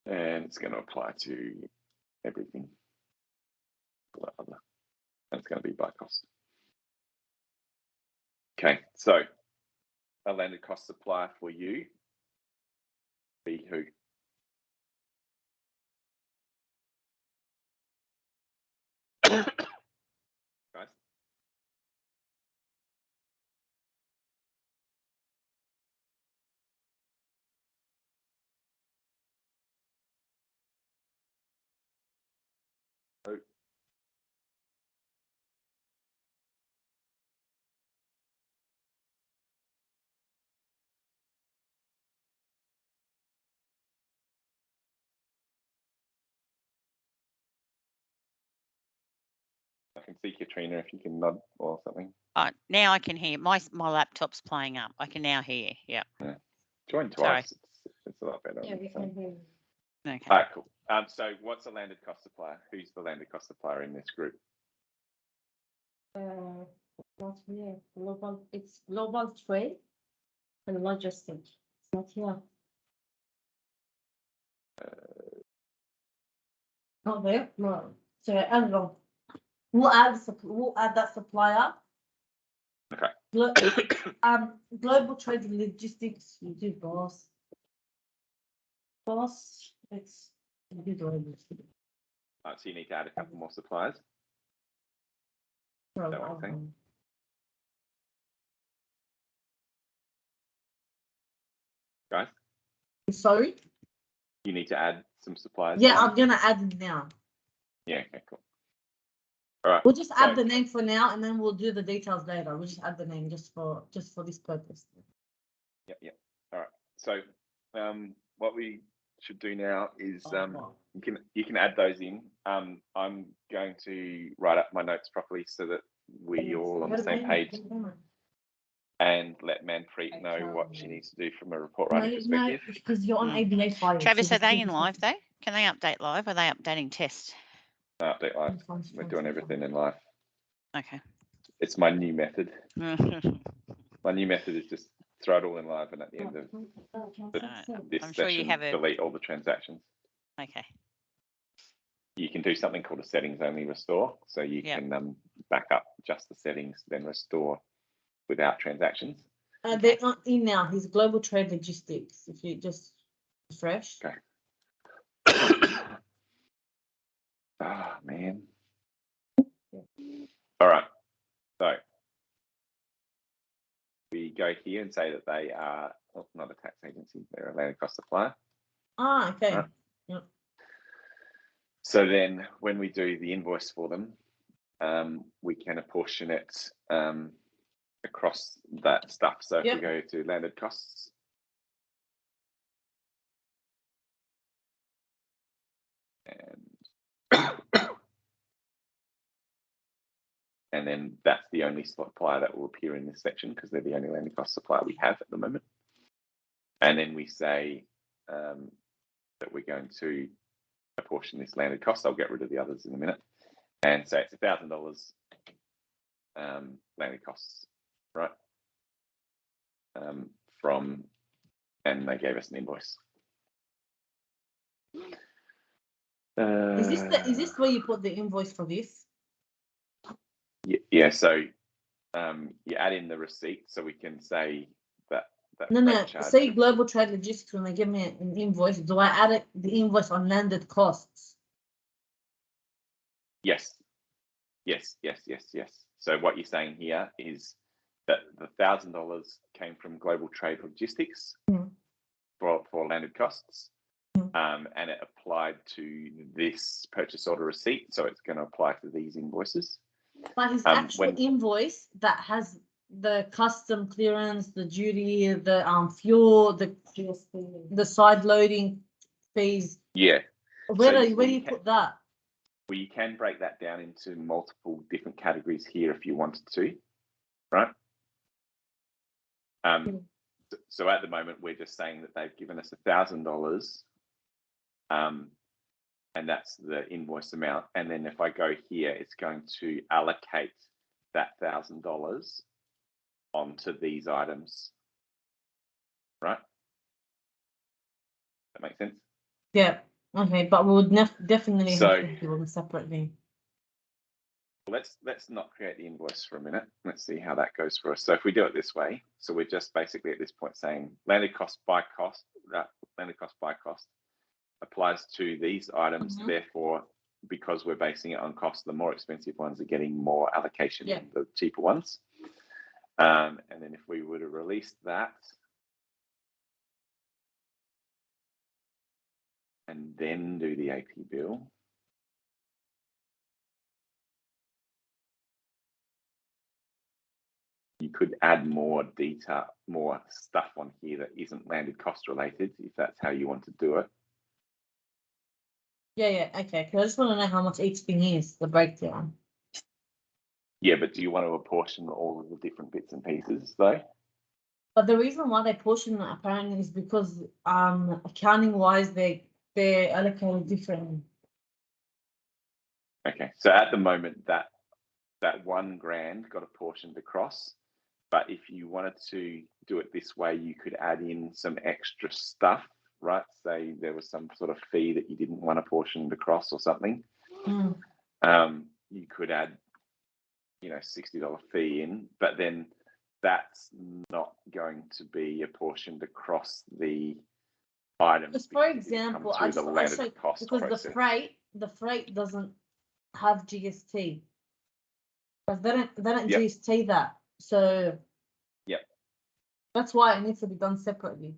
And it's going to apply to everything. And it's going to be by cost. Okay, so a landed cost supplier for you be who? Guys? Oh. I can see Katrina if you can nod or something. Now I can hear. My laptop's playing up. I can now hear. Yeah. Join twice. It's a lot better. Yeah, we can hear you. Okay. All right, cool. So what's a landed cost supplier? Who's the landed cost supplier in this group? Not here. Global. It's global trade and logistics. It's not here. Not there? No. So I'm wrong. We'll add that supplier. Okay. Global trade and logistics. You do boss. Boss. It's you do global. So you need to add a couple more suppliers. So, That one thing. Guys, sorry? you need to add some suppliers. Yeah, I'm gonna add it now. Yeah, okay, cool. All right. We'll just add the name for now, and then we'll do the details later. We'll just add the name just for this purpose. Yeah. All right. So what we should do now is you can add those in. I'm going to write up my notes properly so that we all on the same page, and let Manpreet know what she needs to do from a report writing perspective. No, because you're on ABA file. Travis, are they in live though? Can they update live? Are they updating test? Update live. We're doing everything in live. Okay. It's my new method. My new method is just throw it all in live, and at the end of this I'm sure you session, have a. delete all the transactions. Okay. You can do something called a settings only restore. So you can back up just the settings, then restore without transactions. They're not in now. His global trade logistics. If you just refresh. Okay. Oh, man. All right. So we go here and say that they are not a tax agency, they're a landed cost supplier. Ah, okay. Right. Yep. So then when we do the invoice for them, we can apportion it across that stuff. So if we go to landed costs, and then that's the only supplier that will appear in this section because they're the only landed cost supplier we have at the moment. And then we say that we're going to apportion this landed cost. I'll get rid of the others in a minute. And say it's $1,000 landed costs, right? And they gave us an invoice. Is this where you put the invoice for this? Yeah. So you add in the receipt, so we can say that. No. Say global trade logistics, when they give me an invoice, do I add the invoice on landed costs? Yes. So what you're saying here is that the $1,000 came from global trade logistics for landed costs, and it applied to this purchase order receipt. So it's going to apply to these invoices. But his actual invoice that has the custom clearance, the duty, the fuel, the side loading fees. Yeah. Where do you put that? Well, you can break that down into multiple different categories here if you wanted to, right? So at the moment, we're just saying that they've given us $1,000, and that's the invoice amount. And then if I go here, it's going to allocate that $1,000 onto these items, right? That makes sense? Yeah. Okay, but we would definitely have to do them separately. Let's not create the invoice for a minute. Let's see how that goes for us. So if we do it this way, so we're just basically at this point saying landed cost by cost applies to these items. Therefore, because we're basing it on cost, the more expensive ones are getting more allocation than the cheaper ones. And then if we were to release that and then do the AP bill, you could add more detail, more stuff on here that isn't landed cost related, if that's how you want to do it. Yeah, okay. Because I just want to know how much each thing is, the breakdown. Yeah, but do you want to apportion all of the different bits and pieces though? But the reason why they portion it apparently is because accounting wise they're allocated differently. Okay, so at the moment that $1,000 got apportioned across, but if you wanted to do it this way, you could add in some extra stuff, right? Say there was some sort of fee that you didn't want apportioned across or something. You could add, $60 fee in, but then that's not going to be apportioned across the items. Because for example, because the freight doesn't have GST. Because they don't GST that. So that's why it needs to be done separately.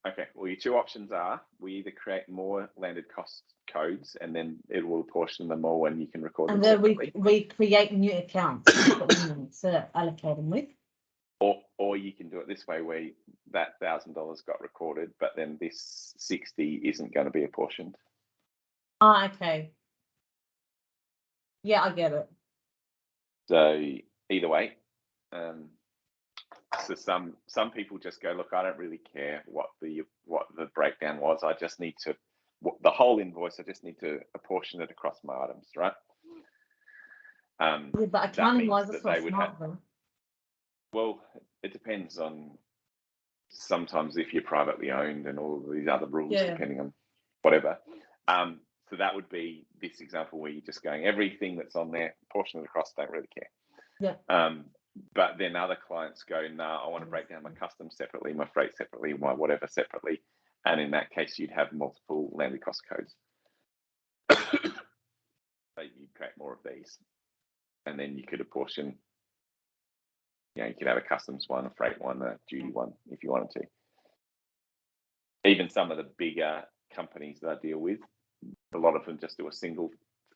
Okay, well, your two options are we either create more landed cost codes and then it will apportion them all and you can record them separately. And then we create new accounts to allocate them with. Or you can do it this way, where that $1,000 got recorded, but then this 60 isn't going to be apportioned. Ah, okay. Yeah, I get it. So either way, so some people just go, look, I don't really care what the breakdown was. I just need to the whole invoice. I just need to apportion it across my items, right? Yeah, but accounting wise, that's not smart though. Well, it depends on sometimes if you're privately owned and all of these other rules, depending on whatever. So that would be this example where you're just going, everything that's on there, portion it across, don't really care. Yeah. But then other clients go, nah, I want to break down my customs separately, my freight separately, my whatever separately. And in that case, you'd have multiple landed cost codes. So you'd create more of these. And then you could apportion, you know, you could have a customs one, a freight one, a duty one, if you wanted to. Even some of the bigger companies that I deal with, a lot of them just do a single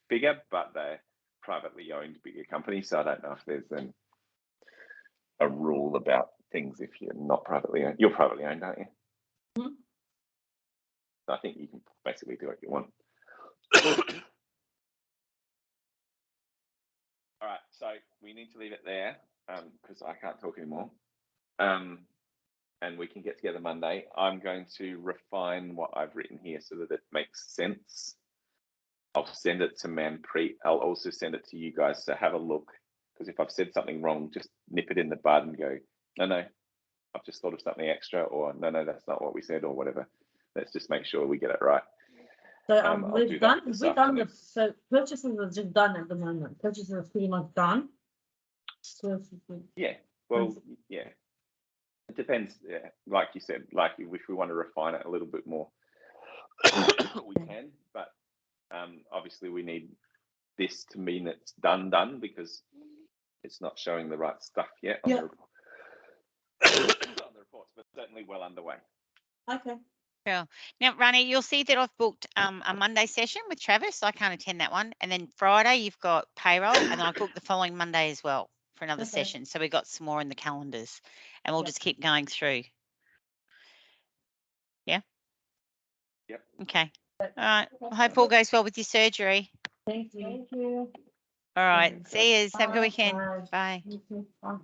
figure, but they're privately owned bigger companies. So I don't know if there's a rule about things if you're not privately owned. You're privately owned, aren't you? Mm-hmm. So I think you can basically do what you want. All right, so we need to leave it there because I can't talk anymore. And we can get together Monday. I'm going to refine what I've written here so that it makes sense. I'll send it to Manpreet. I'll also send it to you guys to have a look, because if I've said something wrong, just nip it in the bud and go, no, I've just thought of something extra, or no, that's not what we said, or whatever. Let's just make sure we get it right. So we've done this. So purchases are just done at the moment. Purchases are pretty much done. So, yeah, well, yeah. It depends. Yeah, like you said, like if we want to refine it a little bit more, we can. But obviously, we need this to mean it's done because it's not showing the right stuff yet on the reports, but certainly well underway. Okay. Cool. Now, Rani, you'll see that I've booked a Monday session with Travis. So I can't attend that one. And then Friday, you've got payroll, and then I've booked the following Monday as well for another session. So we've got some more in the calendars, and we'll just keep going through. Yeah? Yep. Okay. All right. I hope all goes well with your surgery. Thank you. All right. See you. Have a good weekend. Bye. You too. Bye.